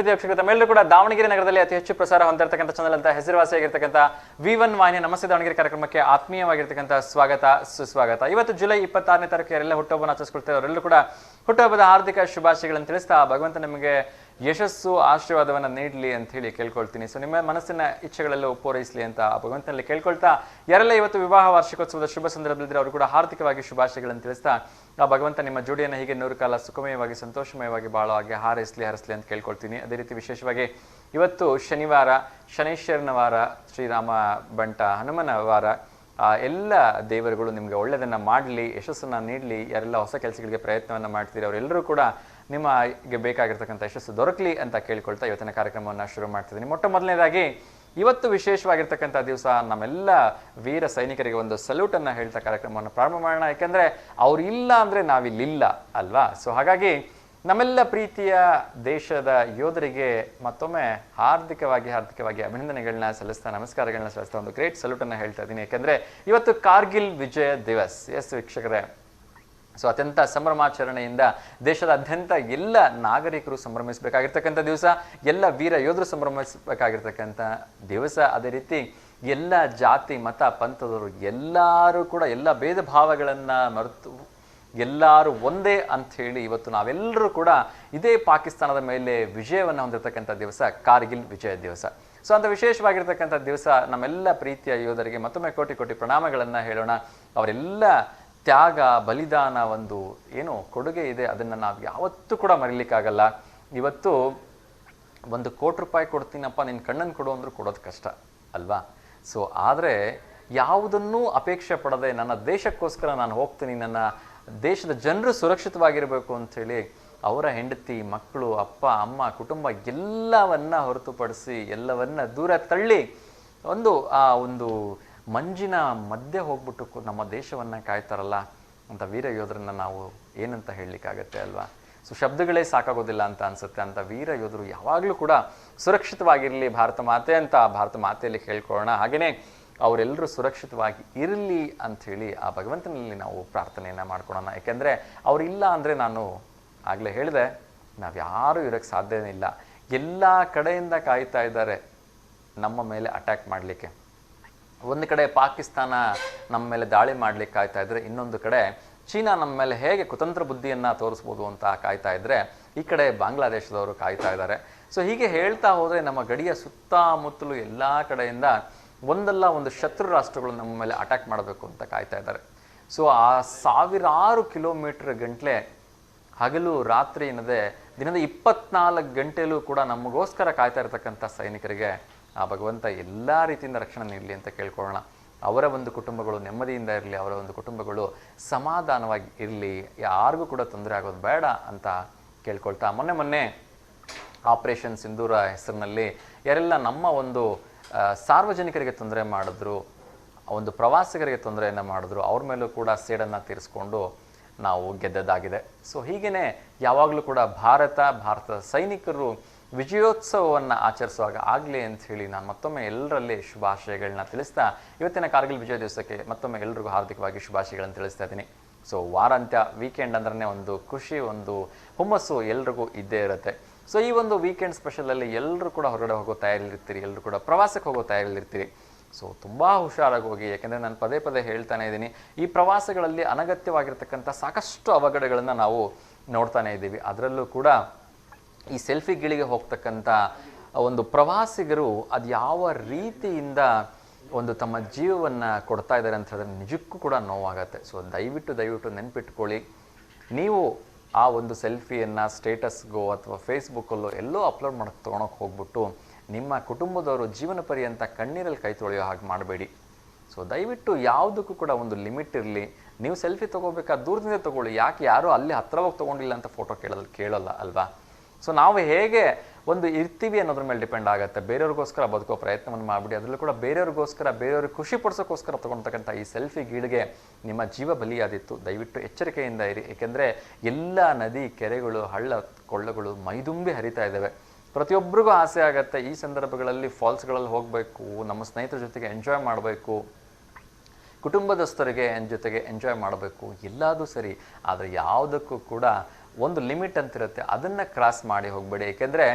ಪ್ರೀತಿ ವೀಕ್ಷಕರು ತಮ್ಮೆಲ್ಲರೂ ಕೂಡ ದಾವಣಗೆರೆ ನಗರದಲ್ಲಿ ಅತಿ ಹೆಚ್ಚು ಪ್ರಸಾರ ಹೊಂದಿರತಕ್ಕಂಥ ಚಾನಲ್ ಅಂತ ಹೆಸರುವಾಸಿಯಾಗಿರ್ತಕ್ಕಂಥ V1 ವಾಹಿನಿ ನಮಸ್ತೆ ದಾವಣಗೆರೆ ಕಾರ್ಯಕ್ರಮಕ್ಕೆ ಆತ್ಮೀಯವಾಗಿರ್ತಕ್ಕಂಥ ಸ್ವಾಗತ ಸುಸ್ವಾಗತ. ಇವತ್ತು ಜುಲೈ 26ನೇ ತಾರೀಕು ಯಾರೆಲ್ಲ ಹುಟ್ಟುಹಬ್ಬನ ಆಚರಿಸ್ಕೊಳ್ತಾರೆ ಅವರೆಲ್ಲರೂ ಕೂಡ ಹುಟ್ಟುಹಬ್ಬದ ಹಾರ್ದಿಕ ಶುಭಾಶಯಗಳನ್ನು ತಿಳಿಸ್ತಾ ಭಗವಂತ ನಿಮಗೆ ಯಶಸ್ಸು ಆಶೀರ್ವಾದವನ್ನು ನೀಡಲಿ ಅಂತ ಹೇಳಿ ಕೇಳ್ಕೊಳ್ತೀನಿ. ಸೊ ನಿಮ್ಮ ಮನಸ್ಸಿನ ಇಚ್ಛೆಗಳೆಲ್ಲ ಪೂರೈಸಲಿ ಅಂತ ಭಗವಂತನಲ್ಲಿ ಕೇಳ್ಕೊಳ್ತಾ ಯಾರೆಲ್ಲ ಇವತ್ತು ವಿವಾಹ ವಾರ್ಷಿಕೋತ್ಸವದ ಶುಭ ಸಂದರ್ಭದಲ್ಲಿದ್ದರೆ ಅವರು ಕೂಡ ಹಾರ್ದಿಕವಾಗಿ ಶುಭಾಶಯಗಳನ್ನು ತಿಳಿಸ್ತಾ ಆ ಭಗವಂತ ನಿಮ್ಮ ಜೋಡಿಯನ್ನು ಹೀಗೆ 100 ಕಾಲ ಸುಖಮಯವಾಗಿ ಸಂತೋಷಮಯವಾಗಿ ಬಾಳೋ ಹಾಗೆ ಹರಿಸಲಿ ಅಂತ ಕೇಳ್ಕೊಳ್ತೀನಿ. ಅದೇ ರೀತಿ ವಿಶೇಷವಾಗಿ ಇವತ್ತು ಶನಿವಾರ, ಶನೈಶ್ವರನ ವಾರ, ಶ್ರೀರಾಮ ಬಂಟ ಹನುಮನ ವಾರ. ಎಲ್ಲ ದೇವರುಗಳು ನಿಮಗೆ ಒಳ್ಳೆಯದನ್ನು ಮಾಡಲಿ, ಯಶಸ್ಸನ್ನು ನೀಡಲಿ. ಯಾರೆಲ್ಲ ಹೊಸ ಕೆಲಸಗಳಿಗೆ ಪ್ರಯತ್ನವನ್ನು ಮಾಡ್ತೀರಿ ಅವರೆಲ್ಲರೂ ಕೂಡ ನಿಮಗೆ ಬೇಕಾಗಿರ್ತಕ್ಕಂಥ ಯಶಸ್ಸು ದೊರಕಲಿ ಅಂತ ಕೇಳ್ಕೊಳ್ತಾ ಇವತ್ತಿನ ಕಾರ್ಯಕ್ರಮವನ್ನು ಶುರು ಮಾಡ್ತಿದ್ದೀನಿ. ಮೊಟ್ಟ ಮೊದಲನೇದಾಗಿ ಇವತ್ತು ವಿಶೇಷವಾಗಿರ್ತಕ್ಕಂಥ ದಿವಸ ನಮ್ಮೆಲ್ಲ ವೀರ ಸೈನಿಕರಿಗೆ ಒಂದು ಸಲ್ಯೂಟನ್ನು ಹೇಳ್ತಾ ಕಾರ್ಯಕ್ರಮವನ್ನು ಪ್ರಾರಂಭ ಮಾಡೋಣ. ಯಾಕೆಂದರೆ ಅವ್ರು ಇಲ್ಲ ಅಂದರೆ ನಾವಿಲ್ಲಿಲ್ಲ ಅಲ್ವಾ. ಸೊ ಹಾಗಾಗಿ ನಮ್ಮೆಲ್ಲ ಪ್ರೀತಿಯ ದೇಶದ ಯೋಧರಿಗೆ ಮತ್ತೊಮ್ಮೆ ಹಾರ್ದಿಕವಾಗಿ ಅಭಿನಂದನೆಗಳನ್ನ ಸಲ್ಲಿಸ್ತಾ ನಮಸ್ಕಾರಗಳನ್ನ ಸಲ್ಲಿಸ್ತಾ ಒಂದು ಗ್ರೇಟ್ ಸಲ್ಯೂಟನ್ನು ಹೇಳ್ತಾ ಇದ್ದೀನಿ. ಯಾಕೆಂದರೆ ಇವತ್ತು ಕಾರ್ಗಿಲ್ ವಿಜಯ ದಿವಸ್. ಎಸ್ ವೀಕ್ಷಕರೇ, ಸೊ ಅತ್ಯಂತ ಸಂಭ್ರಮಾಚರಣೆಯಿಂದ ದೇಶದಾದ್ಯಂತ ಎಲ್ಲ ನಾಗರಿಕರು ಸಂಭ್ರಮಿಸಬೇಕಾಗಿರ್ತಕ್ಕಂಥ ದಿವಸ, ಎಲ್ಲ ವೀರ ಯೋಧರು ಸಂಭ್ರಮಿಸಬೇಕಾಗಿರ್ತಕ್ಕಂಥ ದಿವಸ. ಅದೇ ರೀತಿ ಎಲ್ಲ ಜಾತಿ ಮತ ಪಂಥದವರು ಎಲ್ಲರೂ ಕೂಡ ಎಲ್ಲ ಭೇದ ಭಾವಗಳನ್ನು ಮರೆತು ಎಲ್ಲರೂ ಒಂದೇ ಅಂಥೇಳಿ ಇವತ್ತು ನಾವೆಲ್ಲರೂ ಕೂಡ ಇದೇ ಪಾಕಿಸ್ತಾನದ ಮೇಲೆ ವಿಜಯವನ್ನು ಹೊಂದಿರತಕ್ಕಂಥ ದಿವಸ ಕಾರ್ಗಿಲ್ ವಿಜಯ ದಿವಸ. ಸೊ ಅಂತ ವಿಶೇಷವಾಗಿರ್ತಕ್ಕಂಥ ದಿವಸ ನಮ್ಮೆಲ್ಲ ಪ್ರೀತಿಯ ಯೋಧರಿಗೆ ಮತ್ತೊಮ್ಮೆ ಕೋಟಿ ಕೋಟಿ ಪ್ರಣಾಮಗಳನ್ನು ಹೇಳೋಣ. ಅವರೆಲ್ಲ ತ್ಯಾಗ ಬಲಿದಾನ ಒಂದು ಏನು ಕೊಡುಗೆ ಇದೆ, ಅದನ್ನು ನಾವು ಯಾವತ್ತೂ ಕೂಡ ಮರೀಲಿಕ್ಕಾಗಲ್ಲ. ಇವತ್ತು 1 ಕೋಟಿ ರೂಪಾಯಿ ಕೊಡ್ತೀನಪ್ಪ ನಿನ್ನ ಕಣ್ಣನ್ನು ಕೊಡು ಅಂದರೂ ಕೊಡೋದು ಕಷ್ಟ ಅಲ್ವಾ. ಸೊ ಆದರೆ ಯಾವುದನ್ನೂ ಅಪೇಕ್ಷೆ ಪಡದೆ ನನ್ನ ದೇಶಕ್ಕೋಸ್ಕರ ನಾನು ಹೋಗ್ತೀನಿ, ನನ್ನ ದೇಶದ ಜನರು ಸುರಕ್ಷಿತವಾಗಿರಬೇಕು ಅಂಥೇಳಿ ಅವರ ಹೆಂಡತಿ ಮಕ್ಕಳು ಅಪ್ಪ ಅಮ್ಮ ಕುಟುಂಬ ಎಲ್ಲವನ್ನ ಹೊರತುಪಡಿಸಿ ಎಲ್ಲವನ್ನ ದೂರ ತಳ್ಳಿ ಒಂದು ಮಂಜಿನ ಮಧ್ಯೆ ಹೋಗ್ಬಿಟ್ಟು ನಮ್ಮ ದೇಶವನ್ನು ಕಾಯ್ತಾರಲ್ಲ ಅಂತ ವೀರ ಯೋಧರನ್ನ ನಾವು ಏನಂತ ಹೇಳಲಿಕ್ಕಾಗತ್ತೆ ಅಲ್ವಾ. ಸೊ ಶಬ್ದಗಳೇ ಸಾಕಾಗೋದಿಲ್ಲ ಅಂತ ಅನ್ಸುತ್ತೆ. ಅಂತ ವೀರ ಯೋಧರು ಯಾವಾಗಲೂ ಕೂಡ ಸುರಕ್ಷಿತವಾಗಿರಲಿ ಭಾರತ ಮಾತೆ ಅಂತ ಭಾರತ ಮಾತೆಯಲ್ಲಿ ಕೇಳ್ಕೊಳ್ಳೋಣ. ಹಾಗೆಯೇ ಅವರೆಲ್ಲರೂ ಸುರಕ್ಷಿತವಾಗಿ ಇರಲಿ ಅಂಥೇಳಿ ಆ ಭಗವಂತನಲ್ಲಿ ನಾವು ಪ್ರಾರ್ಥನೆಯನ್ನು ಮಾಡ್ಕೊಳ್ಳೋಣ. ಯಾಕೆಂದರೆ ಅವರಿಲ್ಲ ಅಂದರೆ ನಾನು ಆಗಲೇ ಹೇಳಿದೆ, ನಾವು ಯಾರೂ ಇರೋಕ್ಕೆ ಸಾಧ್ಯನೇ ಇಲ್ಲ. ಎಲ್ಲ ಕಡೆಯಿಂದ ಕಾಯ್ತಾ ಇದ್ದಾರೆ ನಮ್ಮ ಮೇಲೆ ಅಟ್ಯಾಕ್ ಮಾಡಲಿಕ್ಕೆ. ಒಂದು ಕಡೆ ಪಾಕಿಸ್ತಾನ ನಮ್ಮ ಮೇಲೆ ದಾಳಿ ಮಾಡಲಿಕ್ಕೆ ಕಾಯ್ತಾ ಇದ್ದರೆ, ಇನ್ನೊಂದು ಕಡೆ ಚೀನಾ ನಮ್ಮ ಮೇಲೆ ಹೇಗೆ ಕುತಂತ್ರ ಬುದ್ಧಿಯನ್ನು ತೋರಿಸ್ಬೋದು ಅಂತ ಕಾಯ್ತಾ ಇದ್ದರೆ, ಈ ಕಡೆ ಬಾಂಗ್ಲಾದೇಶದವರು ಕಾಯ್ತಾ ಇದ್ದಾರೆ. ಸೊ ಹೀಗೆ ಹೇಳ್ತಾ ಹೋದರೆ ನಮ್ಮ ಗಡಿಯ ಸುತ್ತಮುತ್ತಲು ಎಲ್ಲ ಕಡೆಯಿಂದ ಒಂದಲ್ಲ ಒಂದು ಶತ್ರು ರಾಷ್ಟ್ರಗಳು ನಮ್ಮ ಮೇಲೆ ಅಟ್ಯಾಕ್ ಮಾಡಬೇಕು ಅಂತ ಕಾಯ್ತಾ ಇದ್ದಾರೆ. ಸೊ ಆ ಸಾವಿರಾರು ಕಿಲೋಮೀಟರ್ ಗಂಟಲೆ ಹಗಲು ರಾತ್ರಿ ಎನ್ನದೆ ದಿನದ 24 ಗಂಟೆಯಲ್ಲೂ ಕೂಡ ನಮಗೋಸ್ಕರ ಕಾಯ್ತಾ ಇರತಕ್ಕಂಥ ಸೈನಿಕರಿಗೆ ಆ ಭಗವಂತ ಎಲ್ಲ ರೀತಿಯಿಂದ ರಕ್ಷಣೆ ನೀಡಲಿ ಅಂತ ಕೇಳ್ಕೊಳ್ಳೋಣ. ಅವರ ಒಂದು ಕುಟುಂಬಗಳು ನೆಮ್ಮದಿಯಿಂದ ಇರಲಿ, ಅವರ ಒಂದು ಕುಟುಂಬಗಳು ಸಮಾಧಾನವಾಗಿ ಇರಲಿ, ಯಾರಿಗೂ ಕೂಡ ತೊಂದರೆ ಆಗೋದು ಬೇಡ ಅಂತ ಕೇಳ್ಕೊಳ್ತಾ, ಮೊನ್ನೆ ಆಪರೇಷನ್ ಸಿಂಧೂರ ಹೆಸರಿನಲ್ಲಿ ಯಾರೆಲ್ಲ ನಮ್ಮ ಒಂದು ಸಾರ್ವಜನಿಕರಿಗೆ ತೊಂದರೆ ಮಾಡಿದ್ರು, ಒಂದು ಪ್ರವಾಸಿಗರಿಗೆ ತೊಂದರೆಯನ್ನು ಮಾಡಿದ್ರು, ಅವ್ರ ಮೇಲೂ ಕೂಡ ಸೇಡನ್ನು ತೀರಿಸ್ಕೊಂಡು ನಾವು ಗೆದ್ದದ್ದಾಗಿದೆ. ಸೊ ಹೀಗೇ ಯಾವಾಗಲೂ ಕೂಡ ಭಾರತದ ಸೈನಿಕರು ವಿಜಯೋತ್ಸವವನ್ನು ಆಚರಿಸುವಾಗ ಆಗಲಿ ಅಂತ ಹೇಳಿ ನಾನು ಮತ್ತೊಮ್ಮೆ ಎಲ್ಲರಲ್ಲಿ ಶುಭಾಶಯಗಳನ್ನ ತಿಳಿಸ್ತಾ ಇವತ್ತಿನ ಕಾರ್ಗಿಲ್ ವಿಜಯ ದಿವಸಕ್ಕೆ ಮತ್ತೊಮ್ಮೆ ಎಲ್ರಿಗೂ ಹಾರ್ದಿಕವಾಗಿ ಶುಭಾಶಯಗಳನ್ನು ತಿಳಿಸ್ತಾ ಇದ್ದೀನಿ. ಸೊ ವಾರಾಂತ್ಯ ವೀಕೆಂಡ್ ಅಂದ್ರೆ ಒಂದು ಖುಷಿ, ಒಂದು ಹುಮ್ಮಸ್ಸು ಎಲ್ರಿಗೂ ಇದ್ದೇ ಇರುತ್ತೆ. ಸೊ ಈ ಒಂದು ವೀಕೆಂಡ್ ಸ್ಪೆಷಲಲ್ಲಿ ಎಲ್ಲರೂ ಕೂಡ ಹೊರಗಡೆ ಹೋಗೋ ತಯಾರಿಲಿರ್ತೀರಿ, ಎಲ್ಲರೂ ಕೂಡ ಪ್ರವಾಸಕ್ಕೆ ಹೋಗೋ ತಯಾರಿಲಿರ್ತೀರಿ. ಸೊ ತುಂಬ ಹುಷಾರಾಗಿ ಹೋಗಿ. ಯಾಕೆಂದರೆ ನಾನು ಪದೇ ಹೇಳ್ತಾನೆ ಇದ್ದೀನಿ, ಈ ಪ್ರವಾಸಗಳಲ್ಲಿ ಅನಗತ್ಯವಾಗಿರ್ತಕ್ಕಂಥ ಸಾಕಷ್ಟು ಅವಘಡಗಳನ್ನು ನಾವು ನೋಡ್ತಾನೆ ಇದ್ದೀವಿ. ಅದರಲ್ಲೂ ಕೂಡ ಈ ಸೆಲ್ಫಿಗಳಿಗೆ ಹೋಗ್ತಕ್ಕಂಥ ಒಂದು ಪ್ರವಾಸಿಗರು ಅದು ಯಾವ ರೀತಿಯಿಂದ ಒಂದು ತಮ್ಮ ಜೀವವನ್ನು ಕೊಡ್ತಾ ಇದ್ದಾರೆ ಅಂತ ಹೇಳಿದ್ರೆ ನಿಜಕ್ಕೂ ಕೂಡ ನೋವಾಗತ್ತೆ. ಸೊ ದಯವಿಟ್ಟು ನೆನ್ಪಿಟ್ಕೊಳ್ಳಿ, ನೀವು ಆ ಒಂದು ಸೆಲ್ಫಿಯನ್ನು ಸ್ಟೇಟಸ್ಗೋ ಅಥವಾ ಫೇಸ್ಬುಕ್ಕಲ್ಲೋ ಎಲ್ಲೋ ಅಪ್ಲೋಡ್ ಮಾಡೋಕ್ಕೆ ತೊಗೊಳಕ್ಕೆ ಹೋಗ್ಬಿಟ್ಟು ನಿಮ್ಮ ಕುಟುಂಬದವರು ಜೀವನ ಪರ್ಯಂತ ಕಣ್ಣೀರಲ್ಲಿ ಕೈ ತೊಳೆಯೋ ಹಾಗೆ ಮಾಡಬೇಡಿ. ಸೊ ದಯವಿಟ್ಟು ಯಾವುದಕ್ಕೂ ಕೂಡ ಒಂದು ಲಿಮಿಟ್ ಇರಲಿ. ನೀವು ಸೆಲ್ಫಿ ತೊಗೋಬೇಕಾದ್ರೆ ದೂರದಿಂದ ತೊಗೊಳ್ಳಿ, ಯಾಕೆ ಯಾರೂ ಅಲ್ಲಿ ಹತ್ರ ಹೋಗಿ ತೊಗೊಂಡಿಲ್ಲ ಅಂತ ಫೋಟೋ ಕೇಳೋಲ್ಲ ಅಲ್ವಾ. ಸೊ ನಾವು ಹೇಗೆ ಒಂದು ಇರ್ತೀವಿ ಅನ್ನೋದ್ರ ಮೇಲೆ ಡಿಪೆಂಡ್ ಆಗುತ್ತೆ. ಬೇರೆಯವ್ರಿಗೋಸ್ಕರ ಬದುಕೋ ಪ್ರಯತ್ನವನ್ನು ಮಾಡಿಬಿಡಿ. ಅದರಲ್ಲೂ ಕೂಡ ಬೇರೆಯವ್ರಿಗೆ ಖುಷಿ ಪಡಿಸೋಕ್ಕೋಸ್ಕರ ತೊಗೊಳ್ತಕ್ಕಂಥ ಈ ಸೆಲ್ಫಿ ಗೀಳಿಗೆ ನಿಮ್ಮ ಜೀವ ಬಲಿಯಾದಿತ್ತು. ದಯವಿಟ್ಟು ಎಚ್ಚರಿಕೆಯಿಂದ ಇರಿ. ಏಕೆಂದರೆ ಎಲ್ಲ ನದಿ ಕೆರೆಗಳು ಹಳ್ಳ ಕೊಳ್ಳಗಳು ಮೈದುಂಬಿ ಹರಿತಾ ಇದ್ದಾವೆ. ಪ್ರತಿಯೊಬ್ಬರಿಗೂ ಆಸೆ ಆಗುತ್ತೆ ಈ ಸಂದರ್ಭಗಳಲ್ಲಿ ಫಾಲ್ಸ್ಗಳಲ್ಲಿ ಹೋಗಬೇಕು, ನಮ್ಮ ಸ್ನೇಹಿತರ ಜೊತೆಗೆ ಎಂಜಾಯ್ ಮಾಡಬೇಕು, ಕುಟುಂಬದಸ್ಥರಿಗೆ ಜೊತೆಗೆ ಎಂಜಾಯ್ ಮಾಡಬೇಕು, ಎಲ್ಲದೂ ಸರಿ. ಆದರೆ ಯಾವುದಕ್ಕೂ ಕೂಡ ಒಂದು ಲಿಮಿಟ್ ಅಂತಿರುತ್ತೆ, ಅದನ್ನು ಕ್ರಾಸ್ ಮಾಡಿ ಹೋಗಬೇಡಿ. ಏಕೆಂದರೆ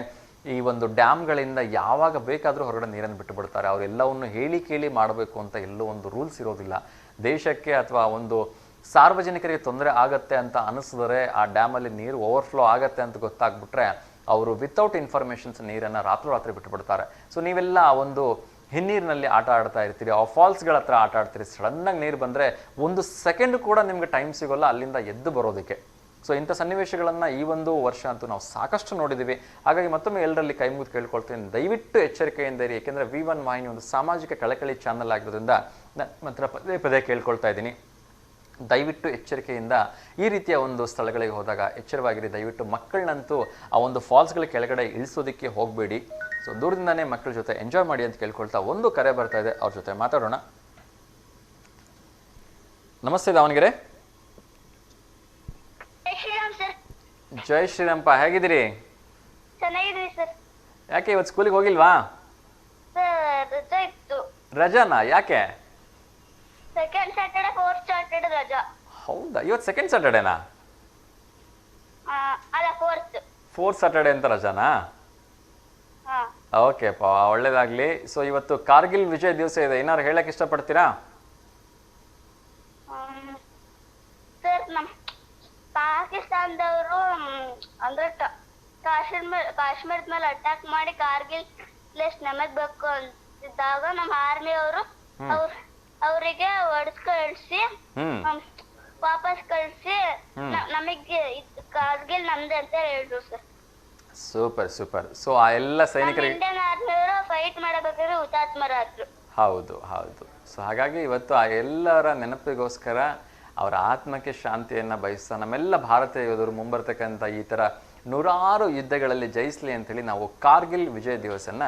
ಈ ಒಂದು ಡ್ಯಾಮ್ಗಳಿಂದ ಯಾವಾಗ ಬೇಕಾದರೂ ಹೊರಗಡೆ ನೀರನ್ನು ಬಿಟ್ಟು ಬಿಡ್ತಾರೆ. ಅವರೆಲ್ಲವನ್ನು ಹೇಳಿ ಕೇಳಿ ಮಾಡಬೇಕು ಅಂತ ಎಲ್ಲೋ ಒಂದು ರೂಲ್ಸ್ ಇರೋದಿಲ್ಲ. ದೇಶಕ್ಕೆ ಅಥವಾ ಒಂದು ಸಾರ್ವಜನಿಕರಿಗೆ ತೊಂದರೆ ಆಗತ್ತೆ ಅಂತ ಅನಿಸಿದರೆ ಆ ಡ್ಯಾಮಲ್ಲಿ ನೀರು ಓವರ್ಫ್ಲೋ ಆಗತ್ತೆ ಅಂತ ಗೊತ್ತಾಗ್ಬಿಟ್ರೆ ಅವರು ವಿತೌಟ್ ಇನ್ಫಾರ್ಮೇಷನ್ಸ್ ನೀರನ್ನು ರಾತ್ರಿ ಬಿಟ್ಟು ಬಿಡ್ತಾರೆ. ಸೊ ನೀವೆಲ್ಲ ಒಂದು ಹಿನ್ನೀರಿನಲ್ಲಿ ಆಟ ಆಡ್ತಾ ಇರ್ತೀರಿ, ಆ ಫಾಲ್ಸ್ಗಳ ಹತ್ರ ಆಟ ಆಡ್ತೀರಿ. ಸಡನ್ನಾಗಿ ನೀರು ಬಂದರೆ 1 ಸೆಕೆಂಡ್ ಕೂಡ ನಿಮ್ಗೆ ಟೈಮ್ ಸಿಗೋಲ್ಲ ಅಲ್ಲಿಂದ ಎದ್ದು ಬರೋದಕ್ಕೆ. ಸೊ ಇಂಥ ಸನ್ನಿವೇಶಗಳನ್ನು ಈ ಒಂದು ವರ್ಷ ಅಂತೂ ನಾವು ಸಾಕಷ್ಟು ನೋಡಿದ್ದೀವಿ. ಹಾಗಾಗಿ ಮತ್ತೊಮ್ಮೆ ಎಲ್ಲರಲ್ಲಿ ಕೈ ಮುಗಿದು ಕೇಳ್ಕೊಳ್ತೀನಿ, ದಯವಿಟ್ಟು ಎಚ್ಚರಿಕೆಯಿಂದ ಇರಿ. ಏಕೆಂದರೆ V1 ವಾಹಿನಿ ಒಂದು ಸಾಮಾಜಿಕ ಕಳಕಳಿ ಚಾನಲ್ ಆಗಿರೋದ್ರಿಂದ ಮಾತ್ರ ಪದೇ ಕೇಳ್ಕೊಳ್ತಾ ಇದ್ದೀನಿ, ದಯವಿಟ್ಟು ಎಚ್ಚರಿಕೆಯಿಂದ ಈ ರೀತಿಯ ಒಂದು ಸ್ಥಳಗಳಿಗೆ ಹೋದಾಗ ಎಚ್ಚರವಾಗಿರಿ. ದಯವಿಟ್ಟು ಮಕ್ಕಳನ್ನಂತೂ ಆ ಒಂದು ಫಾಲ್ಸ್ಗಳ ಕೆಳಗಡೆ ಇಳಿಸೋದಕ್ಕೆ ಹೋಗಬೇಡಿ. ಸೊ ದೂರದಿಂದಾನೇ ಮಕ್ಕಳ ಜೊತೆ ಎಂಜಾಯ್ ಮಾಡಿ ಅಂತ ಕೇಳ್ಕೊಳ್ತಾ ಒಂದು ಕರೆ ಬರ್ತಾ ಇದೆ, ಅವ್ರ ಜೊತೆ ಮಾತಾಡೋಣ. ನಮಸ್ತೆ ದಾವಣಗೆರೆ. ಜೈ ಶ್ರೀರಾಮ್ಪ, ಹೇಗಿದ್ದೀರಿ? ಚೆನ್ನಾಗಿದ್ದೀವಿ ಸರ್. ಯಾಕೆ ಇವತ್ತು ಸ್ಕೂಲಿಗೆ ಹೋಗಿಲ್ವಾ? ರಜಾ ಇತ್ತು. ರಜಾನಾ? ಯಾಕೆ? ಸೆಕೆಂಡ್ ಸ್ಯಾಟರ್ಡೆ ಫೋರ್ತ್ ಸ್ಯಾಟರ್ಡೆ ರಜಾ. ಹೌದಾ, ಇವತ್ತು ಸೆಕೆಂಡ್ ಸ್ಯಾಟರ್ಡೇನಾ? ಅಲ್ಲ, ಫೋರ್ತ್ ಸ್ಯಾಟರ್ಡೆ ಅಂತ ರಜಾನಾ? ಹಾ. ಓಕೆಪ್ಪ, ಒಳ್ಳೇದಾಗ್ಲಿ. ಸೊ ಇವತ್ತು ಕಾರ್ಗಿಲ್ ವಿಜಯ್ ದಿವಸ ಇದೆ, ಏನಾದ್ರು ಹೇಳಕ್ ಇಷ್ಟಪಡ್ತೀರಾ? ಸರ್, ನಮ್ಮ ಪಾಕಿಸ್ತಾನದವರು ಅಂದ್ರೆ ಕಾಶ್ಮೀರದ ಮೇಲೆ ಅಟ್ಯಾಕ್ ಮಾಡಿ ಕಾರ್ಗಿಲ್ ಪ್ಲೇಸ್ ನಮಗ್ ಬೇಕು ಅಂತಿದ್ದಾಗ ನಮ್ಮ ಆರ್ಮಿ ಅವರು ಅವರಿಗೆ ಹೊಡೆದ್ ಕಳ್ಸಿ ವಾಪಸ್ ಕಳ್ಸಿ ನಮಗೆ ಕಾರ್ಗಿಲ್ ನಮ್ದೆ ಅಂತ ಹೇಳಿದ್ರು ಸರ್. Super super. ಸೊ ಆ ಎಲ್ಲ ಸೈನಿಕರಿಗೆ ಇಂಡಿಯನ್ ಆರ್ಮಿ ಅವರು ಫೈಟ್ ಮಾಡಬೇಕಾದ್ರೆ ಹುತಾತ್ಮರಾದ್ರು. ಹೌದು ಹೌದು. ಸೊ ಹಾಗಾಗಿ ಇವತ್ತು ಆ ಎಲ್ಲರ ನೆನಪಿಗೋಸ್ಕರ ಅವರ ಆತ್ಮಕ್ಕೆ ಶಾಂತಿಯನ್ನು ಬಯಸ್ತಾ ನಮ್ಮೆಲ್ಲ ಭಾರತೀಯ ಯೋಧರು ಮುಂಬರ್ತಕ್ಕಂಥ ಈ ಥರ ನೂರಾರು ಯುದ್ಧಗಳಲ್ಲಿ ಜಯಿಸ್ಲಿ ಅಂತೇಳಿ ನಾವು ಕಾರ್ಗಿಲ್ ವಿಜಯ್ ದಿವಸನ್ನ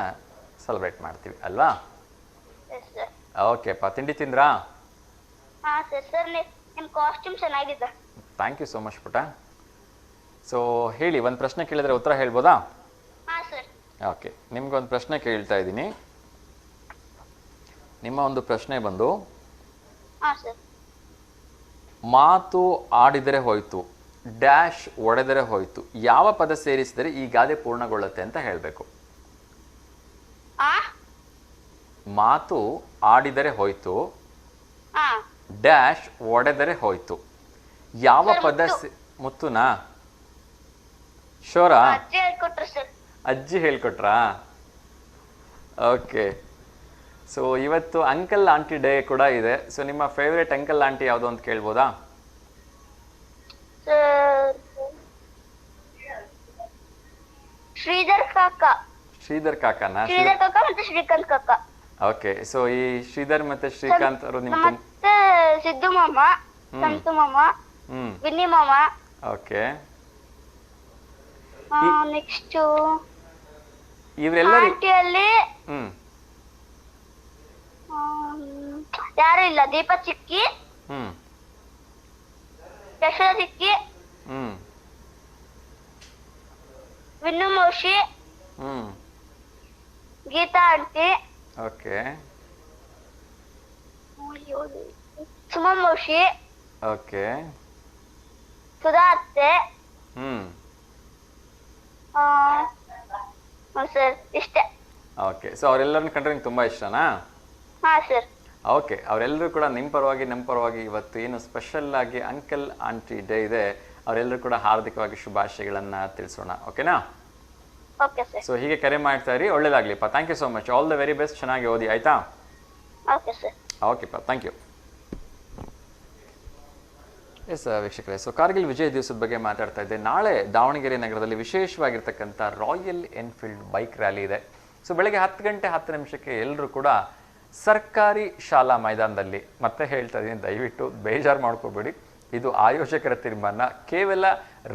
ಸೆಲೆಬ್ರೇಟ್ ಮಾಡ್ತೀವಿ ಅಲ್ವಾ? ಓಕೆಪ್ಪ, ತಿಂಡಿ ತಿಂದ್ರಾ? ನಿಮ್ಮ ಕಾಸ್ಟ್ಯೂಮ್ ಚೆನ್ನಾಗಿದೆ. ಥ್ಯಾಂಕ್ ಯು ಸೋ ಮಚ್ ಪುಟ. ಸೊ ಹೇಳಿ, ಒಂದು ಪ್ರಶ್ನೆ ಕೇಳಿದ್ರೆ ಉತ್ತರ ಹೇಳ್ಬೋದಾ? ಓಕೆ, ನಿಮ್ಗೊಂದು ಪ್ರಶ್ನೆ ಕೇಳ್ತಾ ಇದ್ದೀನಿ. ನಿಮ್ಮ ಒಂದು ಪ್ರಶ್ನೆ ಬಂದು, ಮಾತು ಆಡಿದರೆ ಹೋಯ್ತು, ಡ್ಯಾಶ್ ಒಡೆದರೆ ಹೋಯ್ತು, ಯಾವ ಪದ ಸೇರಿಸಿದರೆ ಈ ಗಾದೆ ಪೂರ್ಣಗೊಳ್ಳುತ್ತೆ ಅಂತ ಹೇಳಬೇಕು. ಮಾತು ಆಡಿದರೆ ಹೋಯ್ತು, ಡ್ಯಾಶ್ ಒಡೆದರೆ ಹೋಯ್ತು, ಯಾವ ಪದ ಮುತ್ತುನಾ? ಶೋರಾ? ಅಜ್ಜಿ ಹೇಳ್ಕೊಟ್ರಾ? ಓಕೆ. ಸೊ ಇವತ್ತು ಅಂಕಲ್ ಆಂಟಿ ಡೇ ಕೂಡ ಇದೆ. ಸೊ ನಿಮ್ಮ ಫೇವ್ರೇಟ್ ಅಂಕಲ್ ಆಂಟಿ ಯಾವುದು ಅಂತ ಕೇಳ್ಬೋದಾ? ಶ್ರೀಧರ್ ಕಾಕ. ಶ್ರೀಧರ್ ಕಾಕನಾ? ಶ್ರೀಧರ್ ಕಾಕ ಮತ್ತೆ ಶ್ರೀಕಾಂತ್ ಕಾಕ. ಓಕೆ. ಸೊ ಈ ಶ್ರೀಧರ್ ಮತ್ತೆ ಶ್ರೀಕಾಂತ್ ಅವರು ನಿಮ್ಮ ಮತ್ತೆ ಸಿದ್ದು ಮಾಮ, ಸಂತು ಮಾಮ, ವಿನ್ನಿ ಮಾಮ. ಓಕೆ. ನೆಕ್ಸ್ಟ್ ಇವರೆಲ್ಲರೂ ಆಂಟಿಯಲ್ಲಿ ಯಾರು ಇಲ್ಲ. ದೀಪ ಚಿಕ್ಕಿ, ಯಶೋಧ ಚಿಕ್ಕಿ, ವಿನ್ನು ಮೌಶಿ, ಗೀತಾ ಆಂಟಿ, ಓಕೆ, ಸುಮಾ ಮೌಶಿ, ಓಕೆ, ಸುಧಾ ಅತ್ತೆ. ಸರ್ ಇಷ್ಟೇ. ಓಕೆ. ಸೊ ಅವರೆಲ್ಲರನ್ನ ಕಂಡ್ರೆ ನಿಮ್ಗೆ ತುಂಬಾ ಇಷ್ಟನಾ? ಹಾ ಸರ್. ಓಕೆ, ಅವರೆಲ್ಲರೂ ಕೂಡ ನಿಮ್ಮ ಪರವಾಗಿ ನಮ್ಮ ಪರವಾಗಿ ಇವತ್ತು ಏನು ಸ್ಪೆಷಲ್ ಆಗಿ ಅಂಕಲ್ ಆಂಟಿ ಡೇ ಇದೆ, ಅವರೆಲ್ಲರೂ ಕೂಡ ಹಾರ್ದಿಕವಾಗಿ ಶುಭಾಶಯಗಳನ್ನ ತಿಳಿಸೋಣ. ಓಕೆನಾ? Okay sir. ಸೊ ಹೀಗೆ ಕರೆ ಮಾಡ್ತಾ ಇರಿ, ಒಳ್ಳೇದಾಗ್ಲಿಪ್ಪ. Thank you so much. All the very best. ಚೆನ್ನಾಗಿ ಓದಿ, ಆಯ್ತಾ? Okay sir. ಓಕೆಪ್ಪ, ಥ್ಯಾಂಕ್ ಯು. ಎಸ್ ವೀಕ್ಷಕರೇ, ಸೊ ಕಾರ್ಗಿಲ್ ವಿಜಯ್ ದಿವಸದ ಬಗ್ಗೆ ಮಾತಾಡ್ತಾ ಇದ್ದೆ. ನಾಳೆ ದಾವಣಗೆರೆ ನಗರದಲ್ಲಿ ವಿಶೇಷವಾಗಿರ್ತಕ್ಕಂಥ ರಾಯಲ್ ಎನ್ಫೀಲ್ಡ್ ಬೈಕ್ ರ್ಯಾಲಿ ಇದೆ. ಸೊ ಬೆಳಗ್ಗೆ 10 ಗಂಟೆ 10 ನಿಮಿಷಕ್ಕೆ ಎಲ್ಲರೂ ಕೂಡ ಸರ್ಕಾರಿ ಶಾಲಾ ಮೈದಾನದಲ್ಲಿ, ಮತ್ತೆ ಹೇಳ್ತಾ ಇದ್ದೀನಿ, ದಯವಿಟ್ಟು ಬೇಜಾರು ಮಾಡ್ಕೋಬೇಡಿ, ಇದು ಆಯೋಜಕರ ತೀರ್ಮಾನ. ಕೇವಲ